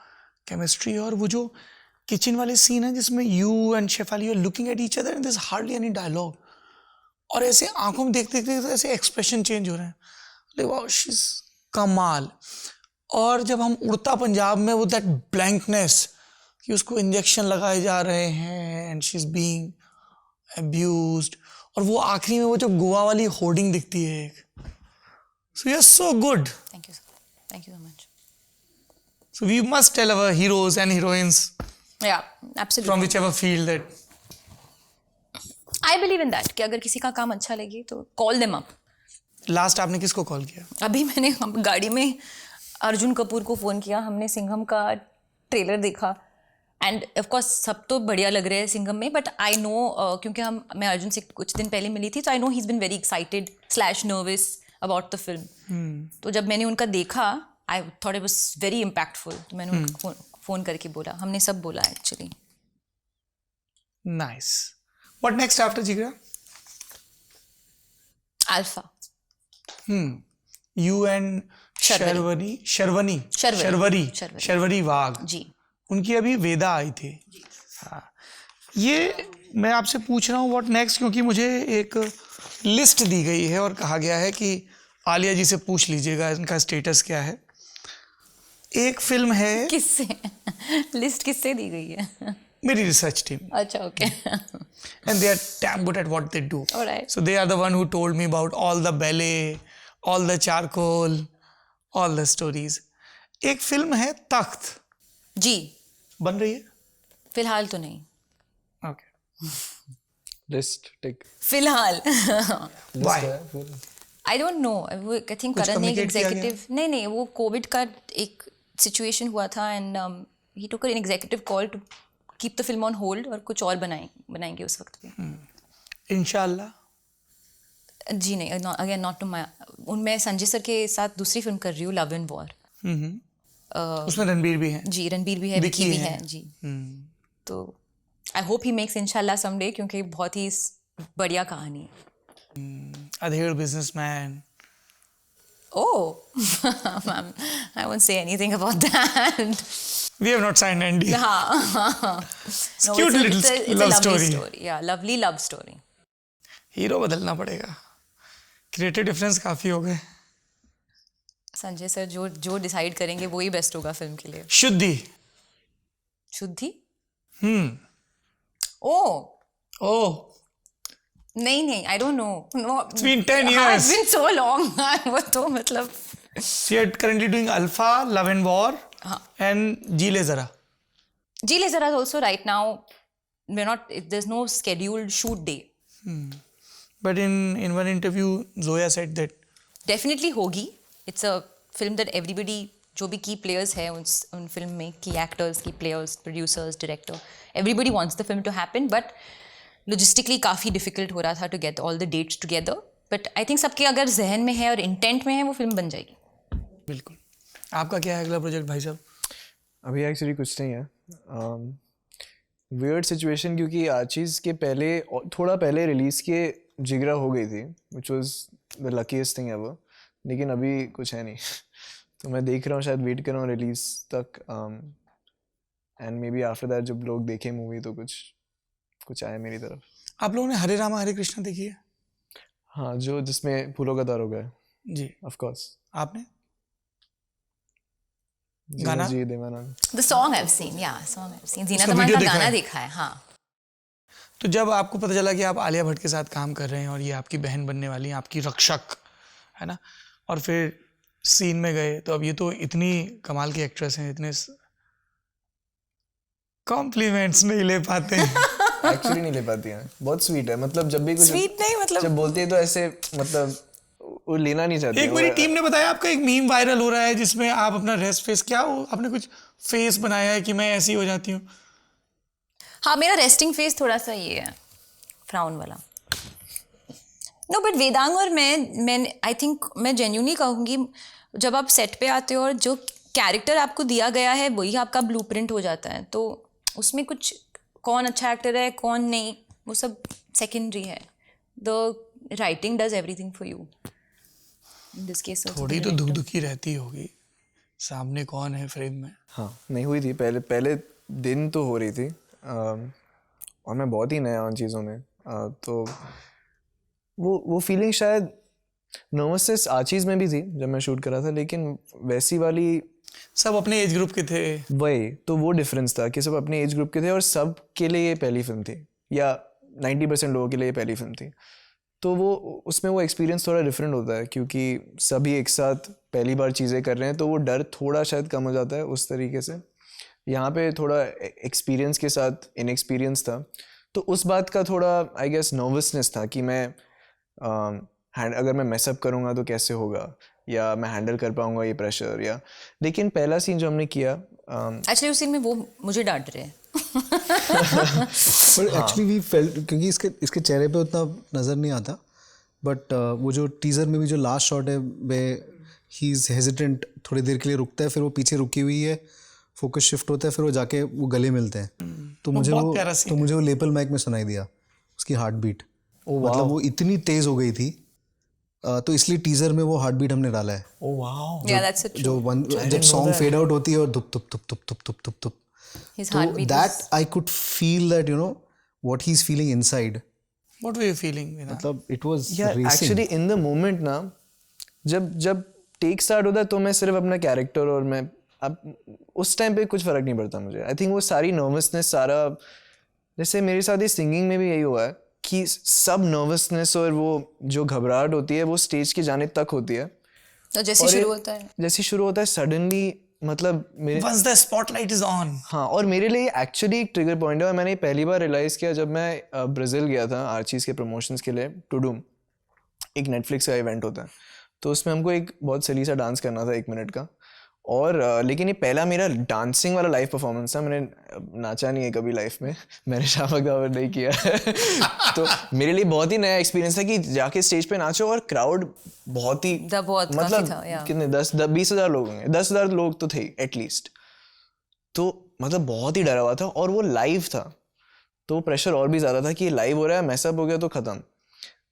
Speaker 2: केमिस्ट्री है, और वो जो किचन वाले सीन है जिसमें you and Shefali are looking at each other and there is hardly any dialogue, और ऐसे आंखों में देखते देखते ऐसे एक्सप्रेशन चेंज हो रहे हैं, लाइक वाओ शी इज कमाल। और जब हम उड़ता पंजाब में वो दैट ब्लैंकनेस कि उसको इंजेक्शन लगाए जा रहे हैं and she is being abused, और वो आखिरी में वो जो गोवा वाली होर्डिंग दिखती है एक, so you are so good.
Speaker 1: Thank you so much.
Speaker 2: So we must tell our heroes and heroines
Speaker 1: Yeah, absolutely.
Speaker 2: from whichever field that
Speaker 1: I believe in that कि अगर किसी का काम अच्छा लगे तो call them up.
Speaker 2: लास्ट आपने किसको कॉल किया?
Speaker 1: अभी मैंने गाड़ी में अर्जुन कपूर को फ़ोन किया, हमने सिंघम का ट्रेलर देखा एंड ऑफ कोर्स सब तो बढ़िया लग रहे हैं सिंघम में, बट आई नो क्योंकि मैं अर्जुन से कुछ दिन पहले मिली थी, तो I know he is been very excited / nervous about the film. तो जब मैंने उनका देखा I thought it was very impactful, तो मैंने उनको फ़ोन करके बोला, हमने सब बोला actually.
Speaker 2: Nice. What next after Jigra?
Speaker 1: Alpha.
Speaker 2: You and Sharvari Wagh
Speaker 1: ji.
Speaker 2: उनकी अभी वेदा आई थी। हाँ, ये मैं आपसे पूछ रहा हूँ व्हाट नेक्स्ट, क्योंकि मुझे एक लिस्ट दी गई है और कहा गया है कि आलिया जी से पूछ लीजिएगा इनका स्टेटस क्या है। एक फिल्म है,
Speaker 1: किससे लिस्ट किससे दी गई है?
Speaker 2: मेरी रिसर्च टीम,
Speaker 1: अच्छा, okay.
Speaker 2: and they are damn good at what they do.
Speaker 1: Alright.
Speaker 2: So they are the one who told me about all the ballet, all the charcoal, all the stories. एक film है तख्त,
Speaker 1: जी।
Speaker 2: बन रही है?
Speaker 1: फिलहाल तो नहीं।
Speaker 2: Okay.
Speaker 4: List टिक
Speaker 1: फिलहाल
Speaker 2: Why?
Speaker 1: I don't no, I think
Speaker 2: कुछ
Speaker 1: करण ने
Speaker 2: communicate किया
Speaker 1: एग्जीक्यूटिव नहीं वो कोविड का एक सिचुएशन हुआ था and he took an executive call to keep the film on hold और कुछ और बनाएंगे उस वक्त पे।
Speaker 2: इंशाल्लाह।
Speaker 1: जी नहीं, अगेन नॉट टू माय, मैं संजय सर के साथ दूसरी फिल्म कर रही हूँ, लव एंड वॉर।
Speaker 2: उसमें रणबीर भी है।
Speaker 1: जी, रणबीर भी है,
Speaker 2: विक्की
Speaker 1: विक्की भी
Speaker 2: है।
Speaker 1: है जी। तो आई होप ही मेक्स इंशाल्लाह समडे, क्योंकि बहुत ही बढ़िया कहानी है।
Speaker 2: अधेड़ businessman.
Speaker 1: Oh, I won't say anything about that.
Speaker 2: We have not signed NDA.
Speaker 1: No,
Speaker 2: cute little
Speaker 1: it's a
Speaker 2: love
Speaker 1: lovely
Speaker 2: story.
Speaker 1: Yeah, lovely love story.
Speaker 2: Hero बदलना पड़ेगा, creative difference काफी हो गए।
Speaker 1: संजय सर जो डिसाइड करेंगे वो ही बेस्ट होगा film के लिए।
Speaker 2: शुद्धि।
Speaker 1: शुद्धि? ओह नहीं, I don't know. No,
Speaker 2: It's been 10
Speaker 1: हाँ,
Speaker 2: years.
Speaker 1: It's been so long. वो तो मतलब
Speaker 2: She are currently doing Alpha, Love and War, and जी ले जरा।
Speaker 1: जी ले जरा also right now there's no scheduled shoot day.
Speaker 2: But in one interview, Zoya said that
Speaker 1: Definitely होगी. It's a film that everybody, जो भी key players है उन film में, key actors, key players, producers, director, everybody wants the film to happen, but logistically काफ़ी difficult हो रहा था to get all the dates together. But I think सबके अगर जहन में है और intent में है वो फिल्म बन जाएगी।
Speaker 2: बिल्कुल। आपका क्या है अगला प्रोजेक्ट भाई साहब?
Speaker 4: अभी एक्चुअली कुछ नहीं है। वियर्ड सिचुएशन, क्योंकि आचीज़ के पहले थोड़ा पहले रिलीज़ के जिगरा हो गई थी, which was the luckiest thing ever, लेकिन अभी कुछ है नहीं। तो मैं देख रहा हूँ, शायद वेट कर रहा हूँ रिलीज़ तक, and may be after that जब लोग देखें मूवी तो कुछ आए मेरी तरफ।
Speaker 2: आप लोगों ने हरे रामा हरे कृष्णा देखी है?
Speaker 4: हाँ, जो जिसमें फूलों का दारोगा है।
Speaker 2: जी।
Speaker 4: Of course.
Speaker 2: आपने गाना?
Speaker 4: जी Devanand.
Speaker 1: The song I've seen, yeah, song I've seen. जीना
Speaker 2: उसका
Speaker 1: तमन्ना
Speaker 2: वीडियो
Speaker 1: का
Speaker 2: देखा
Speaker 1: गाना
Speaker 2: है?
Speaker 1: देखा है, हाँ।
Speaker 2: तो जब आपको पता चला कि आप आलिया भट्ट के साथ काम कर रहे हैं और ये आपकी बहन बनने वाली है, आपकी रक्षक है ना, और फिर सीन में गए, तो अब ये तो इतनी कमाल की एक्ट्रेस हैं, इतने कॉम्प्लीमेंट्स नहीं ले पाते हैं।
Speaker 4: एक्चुअली नहीं ले पाती हैं, बहुत स्वीट है, मतलब जब भी कुछ
Speaker 1: Sweet नहीं, मतलब
Speaker 4: जब बोलती है तो ऐसे, मतलब वो लेना नहीं चाहती।
Speaker 2: एक मेरी टीम ने बताया आपका एक मीम वायरल हो रहा है जिसमें आप अपना रेस्ट फेस, क्या हो आपने कुछ फेस बनाया है कि मैं ऐसी हो जाती हूँ?
Speaker 1: हाँ, मेरा रेस्टिंग फेस थोड़ा सा ये है, फ्राउन वाला। नो, बट वेदांग और मैं आई थिंक मैं जेन्युइनली कहूँगी, जब आप सेट पे आते हो और जो कैरेक्टर आपको दिया गया है वही आपका ब्लूप्रिंट हो जाता है, तो उसमें कुछ कौन अच्छा एक्टर है कौन नहीं वो सब सेकेंडरी है। The writing does everything for you in this case.
Speaker 2: थोड़ी तो दुख दुखी रहती होगी, सामने कौन है फ्रेम में?
Speaker 4: हाँ, नहीं हुई थी पहले दिन तो हो रही थी, और मैं बहुत ही नया उन चीज़ों में, तो वो फीलिंग शायद नर्वसनेस आचीज में भी थी जब मैं शूट कर रहा था, लेकिन वैसी वाली
Speaker 2: सब अपने एज ग्रुप के थे।
Speaker 4: वही तो वो डिफरेंस था कि सब अपने एज ग्रुप के थे और सब के लिए ये पहली फिल्म थी, या 90% लोगों के लिए ये पहली फिल्म थी। तो वो उसमें वो एक्सपीरियंस थोड़ा डिफरेंट होता है क्योंकि सभी एक साथ पहली बार चीज़ें कर रहे हैं, तो वो डर थोड़ा शायद कम हो जाता है उस तरीके से। यहाँ पे थोड़ा एक्सपीरियंस के साथ इनएक्सपीरियंस था, तो उस बात का थोड़ा आई गेस नर्वसनेस था कि मैं अगर मैं मैसअप करूँगा तो कैसे होगा, या मैं हैंडल कर पाऊँगा ये प्रेशर, या लेकिन पहला सीन जो हमने किया
Speaker 1: एक्चुअली उस सीन में वो मुझे डांट रहे हैं।
Speaker 5: बट एक्चुअली वी फेल्ट, क्योंकि इसके चेहरे पे उतना नज़र नहीं आता, बट वो जो टीज़र में भी जो लास्ट शॉट है वे ही इज़ हेजिटेंट, थोड़ी देर के लिए रुकता है, फिर वो पीछे रुकी हुई है, फोकस शिफ्ट होता है, फिर वो जाके वो गले मिलते हैं। तो मुझे वो लेपल माइक में सुनाई दिया उसकी हार्ट बीट, मतलब वो इतनी तेज़ हो गई थी, तो इसलिए टीजर में वो हार्ट बीट हमने डाला है।
Speaker 4: ओह वाओ,
Speaker 5: जब सॉन्ग फेड आउट होती है और धुप धुप धुप धुप धुप धुप धुप धुप, तो that I could feel that what he is feeling inside.
Speaker 2: What were you feeling?
Speaker 5: मतलब it was
Speaker 4: actually in the moment ना, जब टेक स्टार्ट होता है तो मैं सिर्फ अपना कैरेक्टर और मैं, अब उस टाइम पे कुछ फर्क नहीं पड़ता मुझे। आई थिंक वो सारी नर्वसनेस, सारा जैसे मेरे साथ ही सिंगिंग में भी यही हुआ है कि सब नर्वसनेस और वो जो घबराहट होती है वो स्टेज के जाने तक होती है,
Speaker 1: तो जैसे शुरू होता है
Speaker 4: सडनली, मतलब मेरे
Speaker 2: Once the spotlight is on.
Speaker 4: हाँ, और मेरे लिए एक्चुअली एक ट्रिगर पॉइंट है, और मैंने पहली बार रियलाइज़ किया जब मैं ब्राज़ील गया था आर्चीज़ के प्रमोशंस के लिए। टूडूम एक नेटफ्लिक्स का इवेंट होता है, तो उसमें हमको एक बहुत सली सा डांस करना था 1 मिनट का, और लेकिन ये पहला मेरा डांसिंग वाला लाइव परफॉर्मेंस था। मैंने नाचा नहीं है कभी लाइफ में, मैंने शाफक दावर नहीं किया तो मेरे लिए बहुत ही नया एक्सपीरियंस था कि जाके स्टेज पे नाचो और क्राउड बहुत ही मतलब कितने 10-20 हज़ार लोग होंगे, 10,000 लोग तो थे एटलीस्ट, तो मतलब बहुत ही डरा हुआ था, और वो लाइव था तो प्रेशर और भी ज़्यादा था कि लाइव हो रहा है, मैसअप हो गया तो ख़त्म।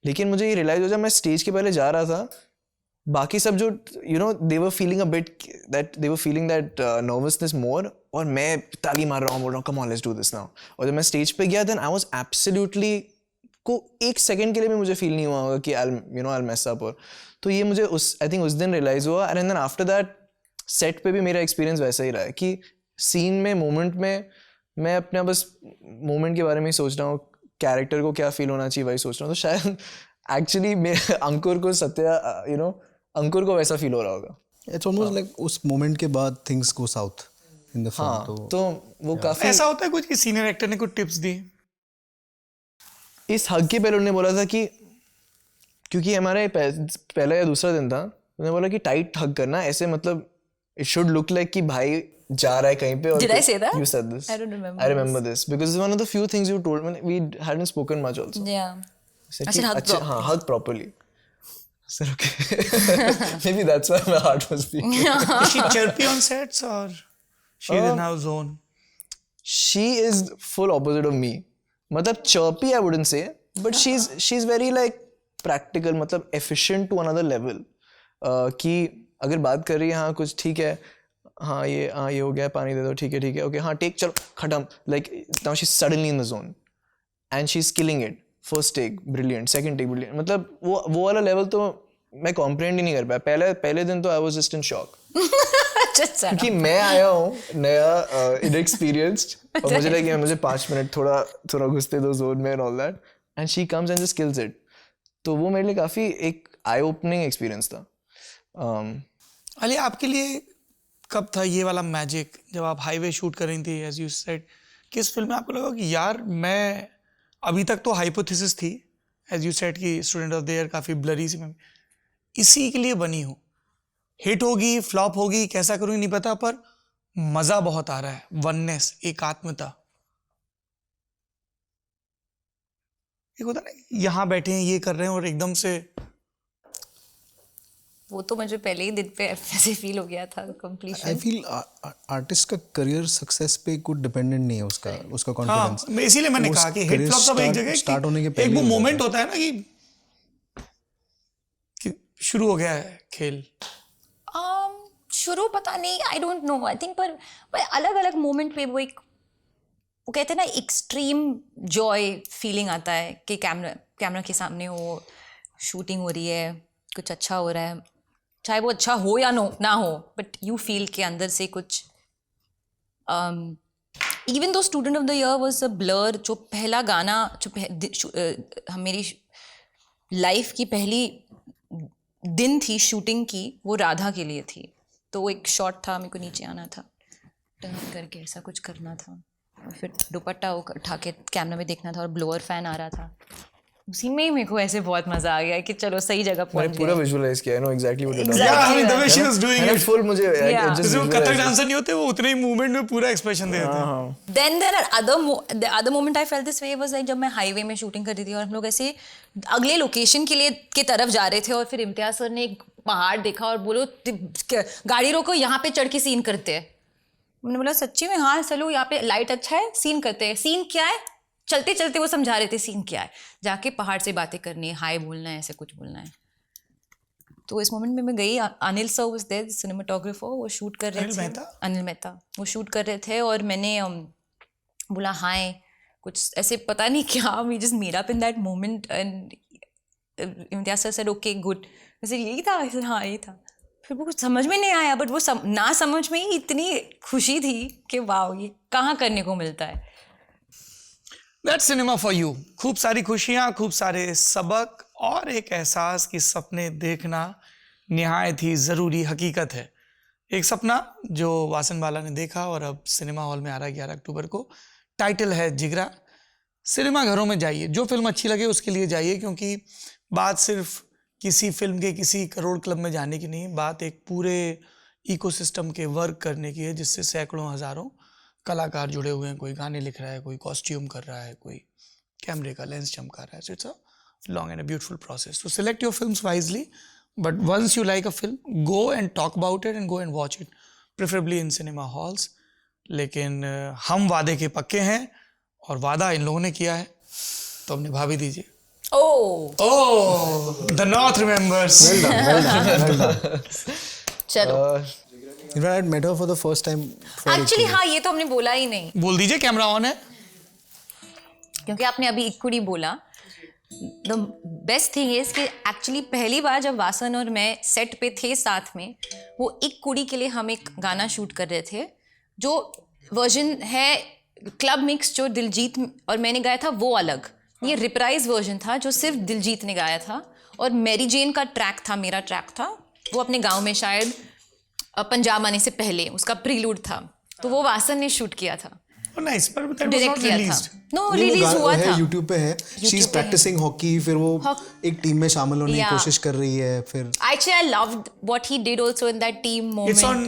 Speaker 4: लेकिन मुझे ये रियलाइज़ हो, जब मैं स्टेज के पहले जा रहा था, बाकी सब जो they were feeling a bit that they were feeling that nervousness more, और मैं ताली मार रहा हूँ, बोल रहा हूँ come on let's do this now। और जब मैं स्टेज पे गया then I was absolutely, को 1 सेकंड के लिए भी मुझे फील नहीं हुआ होगा कि I'll mess up, और तो ये मुझे I think उस दिन रियलाइज़ हुआ। and then after that set पे भी मेरा एक्सपीरियंस वैसा ही रहा है कि सीन में, मोमेंट में मैं अपना बस मोमेंट के बारे में ही सोच रहा हूँ, कैरेक्टर को क्या फील होना चाहिए वही सोच रहा हूँ। तो शायद एक्चुअली मेरे अंकुर को अंकुर को वैसा फील हो रहा होगा।
Speaker 5: इट्स ऑलमोस्ट लाइक उस मोमेंट के बाद things go south in the film. तो
Speaker 4: वो काफी
Speaker 2: ऐसा होता है कुछ कि सीनियर एक्टर ने कुछ टिप्स दी।
Speaker 4: इस हग के पहले उन्होंने बोला था कि, क्योंकि हमारा पहला या दूसरा दिन था, उन्होंने बोला कि टाइट हग करना, ऐसे मतलब इट शुड लुक लाइक कि भाई जा रहा है कहीं पे।
Speaker 1: Did I say that?
Speaker 4: You said this.
Speaker 1: I don't remember.
Speaker 4: I remember this because it's one of the few things you told when we hadn't spoken much also.
Speaker 1: Yeah.
Speaker 4: I said hug properly. I said okay. Maybe that's why my heart was beating.
Speaker 2: Is she chirpy on sets or she's in her zone?
Speaker 4: She is full opposite of me. मतलब chirpy I wouldn't say, but she's very like practical, मतलब efficient to another level. कि अगर बात कर रही है, हाँ कुछ ठीक है, हाँ ये हो गया, पानी दे दो, ठीक है ओके, हाँ टेक चलो खत्म, like now she is suddenly in the zone and she is killing it. First take brilliant, second take brilliant, मतलब वो वाला लेवल तो मैं कॉम्प्रिहेंड ही नहीं कर पाया। पहले दिन तो I was just in shock क्योंकि मैं आया हूँ नया इनएक्सपीरियंस्ड और मुझे लगा मुझे 5 मिनट थोड़ा घुसते दो जोन में and all that, and she comes and just kills it. तो वो मेरे लिए काफ़ी एक आई ओपनिंग एक्सपीरियंस था।
Speaker 2: अली, आपके लिए कब था ये वाला मैजिक, जब आप हाईवे शूट कर रही थी एज यू सेड, किस फिल्म में आपको लगा कि यार मैं अभी तक तो हाइपोथेसिस थी एज यू सेड कि स्टूडेंट ऑफ द ईयर काफ़ी ब्लरी सी, मैं इसी के लिए बनी हूँ, हिट होगी फ्लॉप होगी कैसा करूँगी नहीं पता, पर मज़ा बहुत आ रहा है, वननेस, एकात्मता, एक होता ना यहाँ बैठे हैं ये कर रहे हैं और एकदम से,
Speaker 1: वो तो मुझे पहले ही दिन पे ऐसे फील हो गया था कंप्लीशन।
Speaker 5: आई फील आर्टिस्ट का करियर सक्सेस पे कुछ डिपेंडेंट नहीं है उसका कॉन्फिडेंस।
Speaker 2: हाँ, इसीलिए मैंने कहा कि हिट फ्लॉप सब एक जगह
Speaker 5: स्टार्ट होने के
Speaker 2: पहले एक वो मोमेंट होता है ना कि शुरू हो गया है खेल।
Speaker 1: शुरू पता नहीं, आई डोंट नो, आई थिंक पर अलग अलग मोमेंट पे वो कहते हैं ना एक्सट्रीम जॉय फीलिंग आता है कि कैमरा के सामने हो, शूटिंग हो रही है, कुछ अच्छा हो रहा है, चाहे वो अच्छा हो या ना हो, बट यू फील के अंदर से कुछ even though student of the year was a blur, जो पहला गाना जो मेरी लाइफ की पहली दिन थी शूटिंग की, वो राधा के लिए थी। तो वो एक शॉट था, मेरे को नीचे आना था, टर्न करके ऐसा कुछ करना था, और फिर दुपट्टा उठा के कैमरा में देखना था, और ब्लोअर फैन आ रहा था। उसी में ही मेरे को ऐसे बहुत मजा आ गया कि चलो सही जगह
Speaker 4: मैंने
Speaker 1: पहुंच
Speaker 4: पूरा
Speaker 1: गए।
Speaker 4: विजुअलाइज किया, I know exactly what you
Speaker 1: Exactly.
Speaker 2: Yeah, I mean, the way she was doing it.
Speaker 4: Full मुझे
Speaker 1: Yeah.
Speaker 2: जैसे वो कथक डांसर नहीं होते, वो उतने ही मूवमेंट में पूरा एक्सप्रेशन दे देते हैं।
Speaker 1: Then there are the other moment I felt this way was like जब मैं हाईवे में शूटिंग कर रही थी और हम लोग ऐसे अगले लोकेशन के तरफ जा रहे थे, और फिर इम्तियाज सर ने एक पहाड़ देखा और बोलो गाड़ी रोको, यहाँ पे चढ़ के सीन करते हैं। मैंने बोला सच्ची में? हाँ चलो, यहाँ पे लाइट अच्छा है, सीन करते हैं। सीन क्या है? चलते चलते वो समझा रहे थे सीन क्या है, जाके पहाड़ से बातें करनी है, हाय बोलना है, ऐसे कुछ बोलना है। तो इस मोमेंट में मैं गई, Anil sir was there, cinematographer, वो शूट कर रहे थे, अनिल मेहता वो शूट कर रहे थे, और मैंने बोला हाय, कुछ ऐसे पता नहीं क्या, we just made up in that moment, and Imtiaz sir said okay good. वैसे यही था? हाँ यही था। फिर वो कुछ समझ में नहीं आया, बट वो ना समझ में ही इतनी खुशी थी कि वाह, ये कहाँ करने को मिलता है।
Speaker 2: That's cinema for you. खूब सारी खुशियाँ, खूब सारे सबक, और एक एहसास कि सपने देखना निहायत ही ज़रूरी हकीकत है। एक सपना जो वासन बाला ने देखा और अब सिनेमा हॉल में आ रहा है 11 अक्टूबर को। टाइटल है जिगरा। सिनेमा घरों में जाइए, जो फिल्म अच्छी लगे उसके लिए जाइए, क्योंकि बात सिर्फ किसी फिल्म के किसी करोड़ क्लब में जाने की नहीं, बात एक पूरे इकोसिस्टम के वर्क करने की है, जिससे सैकड़ों हज़ारों कलाकार जुड़े हुए हैं। कोई गाने लिख रहा है, कोई कॉस्ट्यूम कर रहा है, कोई कैमरे का लेंस चमका रहा है। So it's a long and a beautiful process. तो select your films wisely, but once you like a film, go and talk about it and go and watch it, preferably in cinema halls. लेकिन हम वादे के पक्के हैं, और वादा इन लोगों ने किया है, तो हमने भाभी दीजिए। ओह, द नॉर्थ रिमेंबर्स।
Speaker 1: चलो,
Speaker 5: In fact, I had met her for the first time.
Speaker 1: Actually हाँ, ये तो हमने बोला ही नहीं,
Speaker 2: बोल दीजिए, कैमरा ऑन है।
Speaker 1: क्योंकि आपने अभी इक्कुड़ी बोला। द बेस्ट थिंग इज कि एक्चुअली पहली बार जब वासन और मैं सेट पे थे साथ में, वो इक्कुड़ी के लिए हम एक गाना शूट कर रहे थे, जो वर्जन है क्लब मिक्स, जो दिलजीत और मैंने गाया था वो अलग, ये रिप्राइज वर्जन था जो सिर्फ दिलजीत ने गाया था, और मैरी जेन का ट्रैक था, मेरा ट्रैक था, वो अपने गाँव में शायद पंजाब आने से पहले उसका प्रीलूड था, तो वो वासन ने शूट किया था,
Speaker 2: नाइस, पर that was
Speaker 1: डायरेक्ट
Speaker 2: not
Speaker 1: किया
Speaker 2: released.
Speaker 1: था। नो, रिलीज हुआ
Speaker 5: है,
Speaker 1: था,
Speaker 5: YouTube पे है। She is
Speaker 1: YouTube पे
Speaker 5: practicing hockey, फिर वो एक टीम में शामिल होने की
Speaker 1: Yeah.
Speaker 5: कोशिश कर रही है, फिर
Speaker 1: Actually, I loved what he did also in that team moment.
Speaker 2: It's on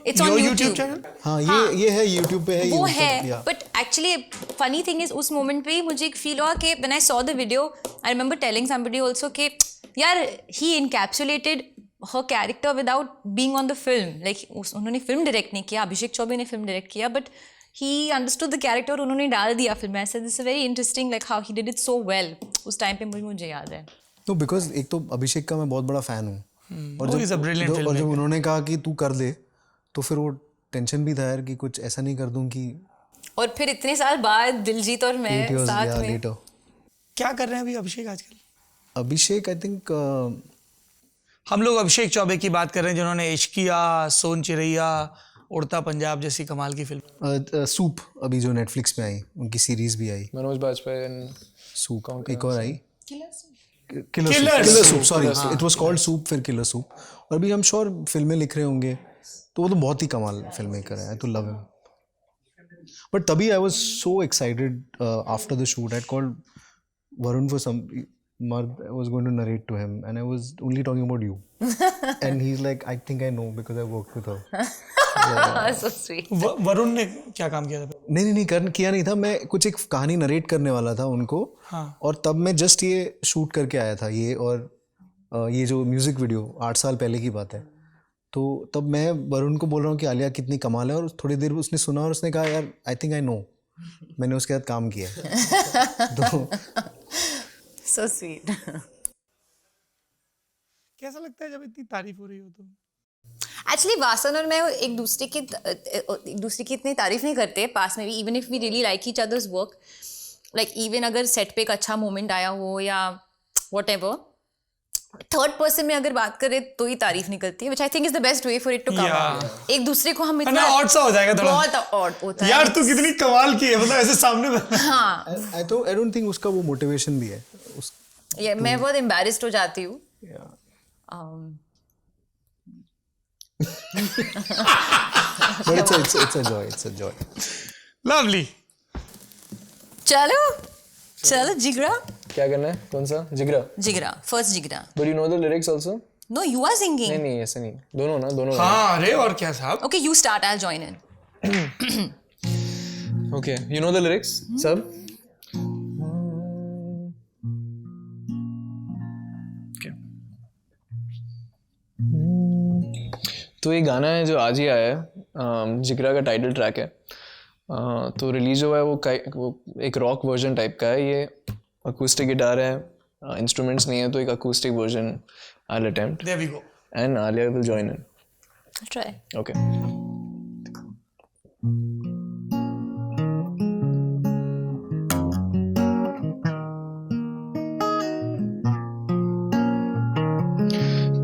Speaker 1: It's on
Speaker 2: your
Speaker 1: YouTube.
Speaker 2: YouTube channel?
Speaker 5: हाँ ये है YouTube पे है,
Speaker 1: वो
Speaker 5: ये
Speaker 1: है,
Speaker 5: मतलब, yeah.
Speaker 1: but actually funny thing is उस moment पे ही मुझे एक feel हुआ कि when I saw the video, I remember telling somebody also कि यार he encapsulated her character without being on the film. Like उन्होंने फिल्म डायरेक्ट नहीं किया, अभिषेक चौबे ने फिल्म डायरेक्ट किया, but he understood the character और उन्होंने डाल दिया फिल्म में। ऐसे this is very interesting, like how he did it so well. उस टाइम पे मुझे याद है।
Speaker 5: तो बिकॉज एक तो अभिषेक का मैं बहुत बड़ा फैन हूँ, और
Speaker 2: Oh, he's a brilliant
Speaker 5: और जब
Speaker 2: filmmaker.
Speaker 5: उन्होंने कहा कि तू कर दे, तो फिर वो टेंशन भी था यार कि कुछ ऐसा नहीं कर दूं कि
Speaker 1: और फिर इतने साल बाद दिलजीत और मैं
Speaker 5: 8 years
Speaker 1: साथ
Speaker 5: yeah,
Speaker 1: में।
Speaker 5: later.
Speaker 2: क्या कर रहे हैं अभी अभिषेक आजकल?
Speaker 5: अभिषेक आई थिंक
Speaker 2: हम लोग अभिषेक चौबे की बात कर रहे हैं, जिन्होंने इश्किया, सोन चिरैया, उड़ता पंजाब जैसी कमाल की फिल्म।
Speaker 5: सूप अभी जो नेटफ्लिक्स पे आई, उनकी सीरीज भी आई,
Speaker 4: मनोज बाजपेयी एंड
Speaker 5: सूप एक और आई,
Speaker 2: Killer
Speaker 5: killer
Speaker 2: Soup.
Speaker 5: Soup, sorry it was called soup, फिर किलर सूप। और अभी हम श्योर फिल्में लिख रहे होंगे, तो वो तो बहुत ही कमाल फिल्म मेकर है, आई तो लव हिम। बट तभी I was so excited after the shoot, I called Varun for some Marg, I was going to narrate to him, and I was only talking about you. And he's like, I think I know because I worked with her.
Speaker 1: So sweet.
Speaker 2: Varun ने क्या काम किया था?
Speaker 5: नहीं किया नहीं था, मैं कुछ एक कहानी नरेट करने वाला था उनको,
Speaker 2: हाँ.
Speaker 5: और तब मैं जस्ट ये शूट करके आया था ये, और ये जो म्यूजिक वीडियो 8 साल पहले की बात है। तो तब मैं वरुण को बोल रहा हूँ कि आलिया कितनी कमाल है, और थोड़ी देर उसने सुना और उसने कहा यार आई थिंक आई नो, मैंने उसके साथ काम किया है। तो
Speaker 1: So sweet.
Speaker 2: कैसा लगता है जब इतनी तारीफ हो रही हो तो?
Speaker 1: एक्चुअली वासन और मैं एक दूसरे की इतनी तारीफ नहीं करते पास में भी, even if we really like each other's work, like even अगर सेट पे एक अच्छा मोमेंट आया हो या वॉट एवर, थर्ड पर्सन में अगर बात करें तो ही तारीफ निकलती है, which I think is the best way for it to come
Speaker 2: Yeah.
Speaker 1: out. एक दूसरे को हम
Speaker 2: ना
Speaker 1: इतना
Speaker 2: ऑड सा हो जाएगा थोड़ा।
Speaker 1: बहुत ऑड होता है
Speaker 2: यार तू कितनी कमाल की है, मतलब ऐसे सामने में।
Speaker 1: हाँ
Speaker 5: I don't think उसका वो मोटिवेशन भी है
Speaker 1: ये मैं बहुत embarrassed हो जाती हूँ
Speaker 5: but it's a joy
Speaker 2: lovely.
Speaker 1: चलो जिगरा
Speaker 4: क्या करना है? कौन सा? Jigra.
Speaker 1: First Jigra
Speaker 4: but you know the lyrics also?
Speaker 1: No you are singing
Speaker 4: नहीं ऐसे नहीं, दोनों ना, दोनों।
Speaker 2: हाँ अरे और क्या साहब।
Speaker 1: Okay you start I will join in
Speaker 4: okay, you know the lyrics सब? तो ये गाना है जो आज ही आया है, जिगरा का टाइटल ट्रैक है। तो रिलीज हुआ है वो एक रॉक वर्जन टाइप का है। ये अकूस्टिक गिटार है, इंस्ट्रूमेंट्स नहीं है, तो एक acoustic version I will attempt
Speaker 2: There we go.
Speaker 4: And Alia will join in.
Speaker 1: Try
Speaker 4: okay.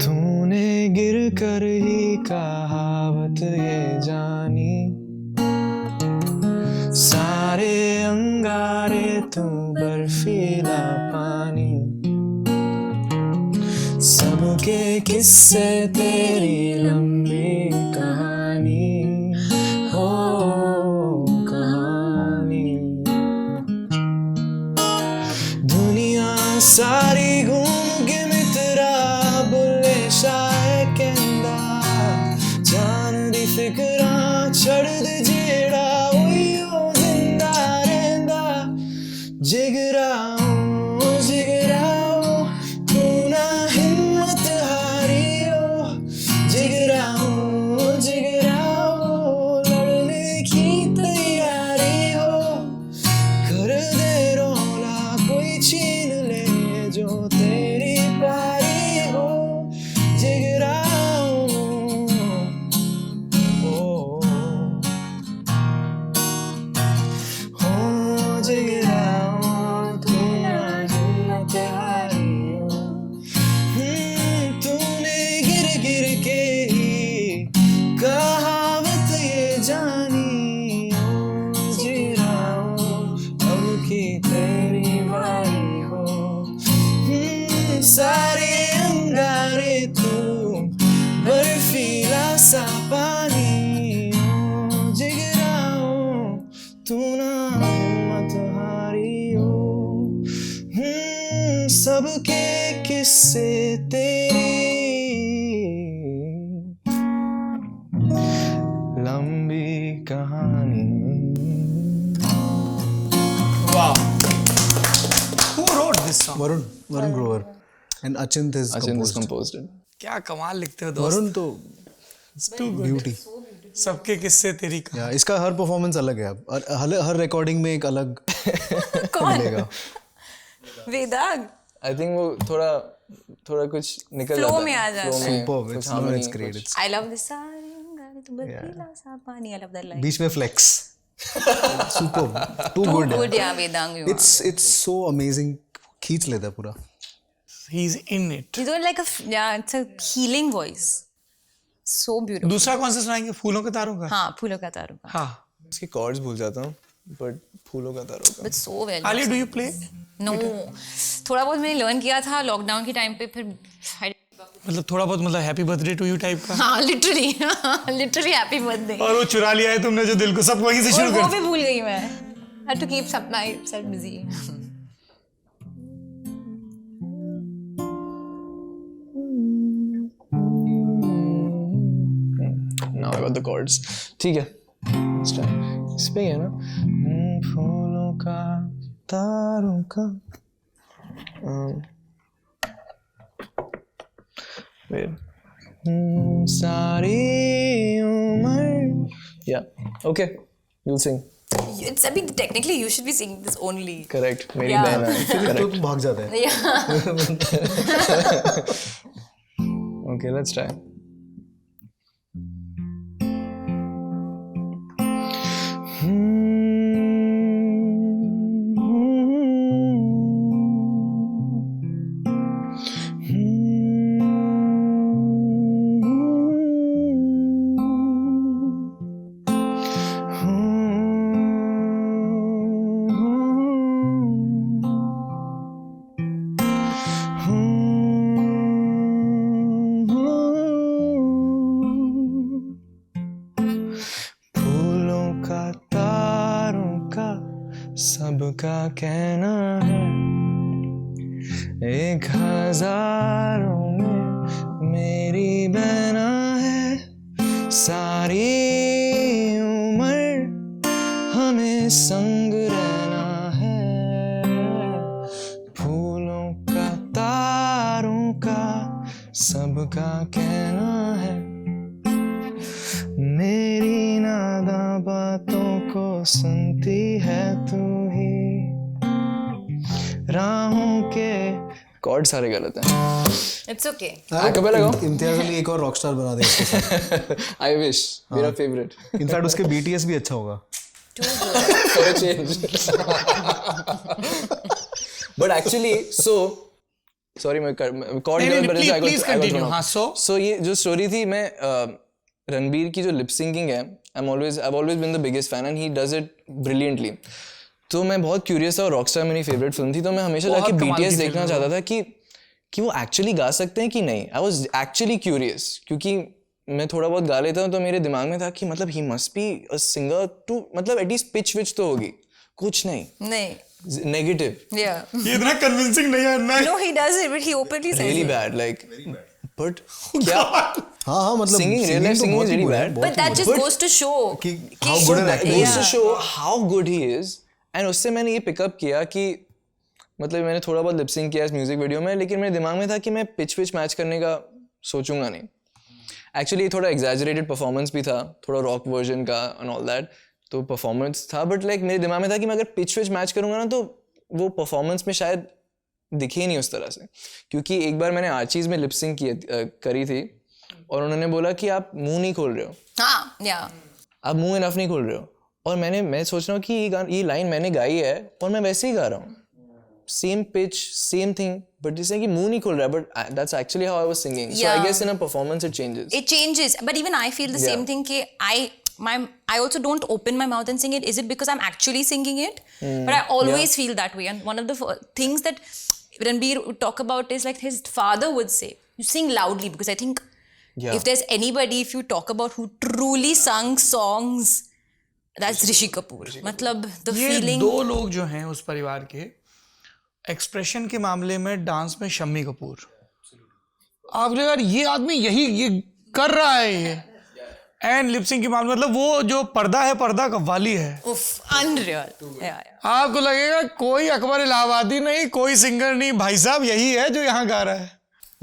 Speaker 4: तूने गिर कर ही कहावत ये जानी, सारे अंगारे तू बर्फीला पानी, सबके किस्से तेरी लंबी कहानी हो कहानी। दुनिया सारी घूम के मित्रा बुले शाह कहंदा, जान दी फिकरा छड़ दे जेड़ा उइयो जिंदा रहंदा। जिगराओ तू ना हिम्मत हारियो, जिगराओ लड़ने की तैयारी हो, कर दे रौला कोई छीन ले जो तेरी पारी हो। जिगराओ हो जिगराओ तू ना हिम्मत हारियो। तूने गिर गिर के ही कहावत ये जानी, ओ जिगराओ अब की तेरी बारी हो। सारे अंगारे तू बर्फीला सा पानी, ओ जिगराओ तू ना हिम्मत हारियो। सबके किस्से तेरी लंबी कहानी।
Speaker 2: Wow. Who wrote this song?
Speaker 5: Varun Grover and Achint is composed.
Speaker 4: composed it.
Speaker 2: क्या कमाल लिखते हो दोस्त।
Speaker 5: वरुण तो ब्यूटी।
Speaker 2: सबके किस्से तेरी कहानी।
Speaker 5: या इसका हर परफॉर्मेंस अलग है, और हर रिकॉर्डिंग में एक अलग मिलेगा।
Speaker 1: वेदांग
Speaker 4: I think वो थोड़ा कुछ निकल
Speaker 1: Flow
Speaker 4: जाता है।
Speaker 1: में आ जाता
Speaker 4: Flow
Speaker 1: है।
Speaker 4: में
Speaker 5: Superb,
Speaker 4: कुछ
Speaker 5: it's
Speaker 4: harmony,
Speaker 5: it's great.
Speaker 4: कुछ-
Speaker 5: It's
Speaker 1: आई लव दिस सारे तो बर्फीला सा पानी, आई लव दैट लाइन
Speaker 5: बीच में flex, superb, too good.
Speaker 1: Good या Vedang you
Speaker 5: It's so amazing, खींच लेता है पूरा।
Speaker 2: He's in it.
Speaker 1: You don't like it's a healing voice. So beautiful.
Speaker 2: दूसरा कौन सा सुनाएंगे? फूलों के तारों का।
Speaker 1: हाँ फूलों का तारों का
Speaker 2: हाँ।
Speaker 4: उसके chords भूल जाता हूँ, but फूलों का तारों का।
Speaker 1: but so well.
Speaker 2: Alia do you play?
Speaker 1: No, थोड़ा बहुत मैंने लर्न किया था लॉकडाउन के टाइम पे, फिर
Speaker 2: मतलब थोड़ा बहुत, मतलब happy birthday to you type का।
Speaker 1: हाँ लिटरली हैप्पी बर्थडे।
Speaker 2: और वो चुरा लिया है तुमने जो दिल को, सब वहीं से
Speaker 1: और
Speaker 2: शुरू
Speaker 1: वो
Speaker 2: कर।
Speaker 1: भी भूल गई मैं। Had to keep myself busy.
Speaker 4: Now I got the chords. ठीक है, this time इस पे है ना, फूलों का तारों का। wait. सारी उम्र, yeah, okay, you'll sing.
Speaker 1: I mean, technically you should be singing this only.
Speaker 4: Correct, मेरी
Speaker 1: Yeah.
Speaker 4: बहन है।
Speaker 5: तो
Speaker 4: Correct.
Speaker 5: तू भाग जाता है।
Speaker 4: Okay, let's try. सबका कहना है, 1000 में मेरी बहना है, सारी उम्र हमें संग रहना है, फूलों का तारों का सबका कहना है, मेरी नादा बातों को सुनती है तू ही, राहों के कॉर्ड सारे गलत हैं।
Speaker 1: It's okay.
Speaker 4: Acapella गाओ।
Speaker 5: इम्तियाज अली एक और रॉकस्टार बना दे इसके साथ।
Speaker 4: आई विश, मेरा फेवरेट।
Speaker 5: इनफैक्ट उसके BTS भी अच्छा होगा।
Speaker 4: For a change. But actually, so sorry मैं कॉर्ड गलत बजे से
Speaker 2: प्लीज कंटिन्यू। हाँ,
Speaker 4: so ये जो स्टोरी थी, मैं रणबीर की जो लिप सिंकिंग है, I've always been the biggest fan and he does it brilliantly. तो मैं बहुत क्यूरियस था और रॉकस्टार मेरी फेवरेट फिल्म थी, तो मैं हमेशा जाके BTS देखना चाहता था कि वो एक्चुअली गा सकते हैं कि नहीं। आई वॉज एक्चुअली क्यूरियस, क्योंकि मैं थोड़ा बहुत गा लेता हूँ, तो मेरे दिमाग में था कि मतलब he must be a singer too, मतलब एटलीस्ट पिच विच तो होगी, कुछ नहीं, नेगेटिव।
Speaker 1: ये
Speaker 2: इतना कन्विंसिंग नहीं है।
Speaker 1: No, he does it, but he openly says
Speaker 4: really
Speaker 1: it.
Speaker 4: Bad, like but क्या
Speaker 5: हाँ मतलब
Speaker 4: Singing, real life singing is really bad.
Speaker 1: But that just goes to show
Speaker 5: कि how good an actor
Speaker 4: goes to show how good he is. And उससे मैंने ये pickup किया कि मतलब मैंने थोड़ा बहुत लिपसिंग किया इस म्यूजिक वीडियो में, लेकिन मेरे दिमाग में था कि मैं पिच मैच करने का सोचूंगा नहीं। एक्चुअली थोड़ा एग्जैजरेटेड परफॉर्मेंस भी था, थोड़ा रॉक वर्जन का एंड ऑल दैट, तो परफॉर्मेंस था, बट लाइक मेरे दिमाग में था कि मैं अगर पिच मैच करूंगा ना, तो वो परफॉर्मेंस में शायद दिखे ही नहीं उस तरह से। क्योंकि एक बार मैंने आर्चीज में लिपसिंग करी थी और उन्होंने बोला कि आप मुंह नहीं खोल रहे हो,
Speaker 1: हाँ, yeah.
Speaker 4: आप मुंह इनफ नहीं खोल रहे हो, और मैं सोच रहा हूँ कि ये लाइन मैंने गाई है और मैं वैसे ही गा रहा हूँ, same pitch same thing, but जिससे कि मुंह नहीं खोल रहा है, but that's actually how I was singing. So I guess in a performance it changes,
Speaker 1: but even I feel the same thing कि I also don't open my mouth and sing it. Is it because I'm actually singing it? But I always feel that way, and one of the things that Ranbir would talk about is like his father would say, you sing loudly, because I think if there's anybody, if you talk about who truly sung songs, that's Rishi Kapoor. मतलब the
Speaker 2: ये
Speaker 1: feeling.
Speaker 2: दो लोग जो हैं उस परिवार के, expression के मामले में डांस में शम्मी कपूर, आप यार ये आदमी ये कर रहा है ये, एंड लिपसिंग के मामले मतलब वो जो पर्दा है, पर्दा कव्वाली है,
Speaker 1: Unreal.
Speaker 2: आपको लगेगा कोई अकबर इलाहाबादी नहीं, कोई सिंगर नहीं, भाई साहब यही है जो यहाँ गा रहा है।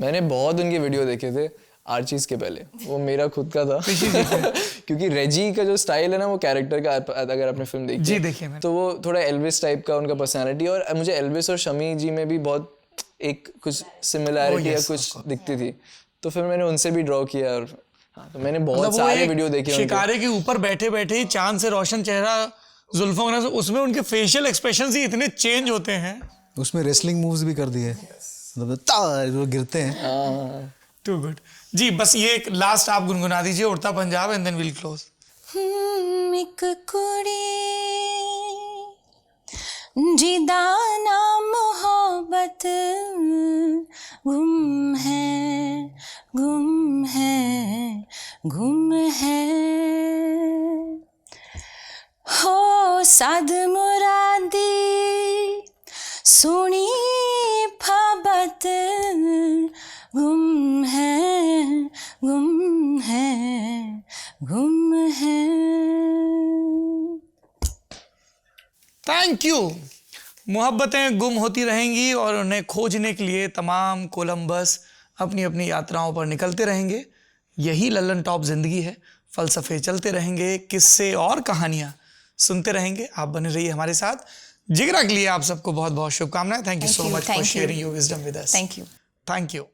Speaker 4: मैंने बहुत उनके वीडियो देखे थे आर्चीज के पहले, वो मेरा खुद का था क्योंकि रेजी का जो स्टाइल है ना, वो कैरेक्टर का, अगर आपने फिल्म देखी
Speaker 2: जी देखिए मैंने,
Speaker 4: तो वो थोड़ा एल्विस टाइप का उनका पर्सनालिटी, और मुझे एल्विस और शमी जी में भी बहुत एक कुछ सिमिलैरिटी या कुछ दिखती थी, तो फिर मैंने उनसे भी ड्रॉ किया। और हाँ, तो मैंने बहुत सारे वीडियो देखे
Speaker 2: शिकारे के ऊपर बैठे बैठे ही चांद से रोशन चेहरा, जुल्फों के, उसमें उनके फेशियल एक्सप्रेशंस ही इतने चेंज होते हैं।
Speaker 5: उसमें रेसलिंग मूव्स भी कर दिए, मतलब वो गिरते हैं।
Speaker 2: टू गुड जी, बस ये एक लास्ट आप गुनगुना दीजिए, Udta Punjab, and then will close.
Speaker 1: एक कुड़ी जिदा ना मोहब्बत गुम है, गुम है, गुम है, हो साद मुरादी सोनी फबत गुम है, गुम है, गुम है।
Speaker 2: Thank you. मोहब्बतें गुम होती रहेंगी और उन्हें खोजने के लिए तमाम कोलंबस अपनी अपनी यात्राओं पर निकलते रहेंगे। यही लल्लन टॉप जिंदगी है, फलसफे चलते रहेंगे, किस्से और कहानियां सुनते रहेंगे। आप बने रहिए हमारे साथ। जिगरा के लिए आप सबको बहुत बहुत शुभकामनाएं। Thank you so much for sharing your wisdom with us.
Speaker 1: Thank you.
Speaker 2: Thank you.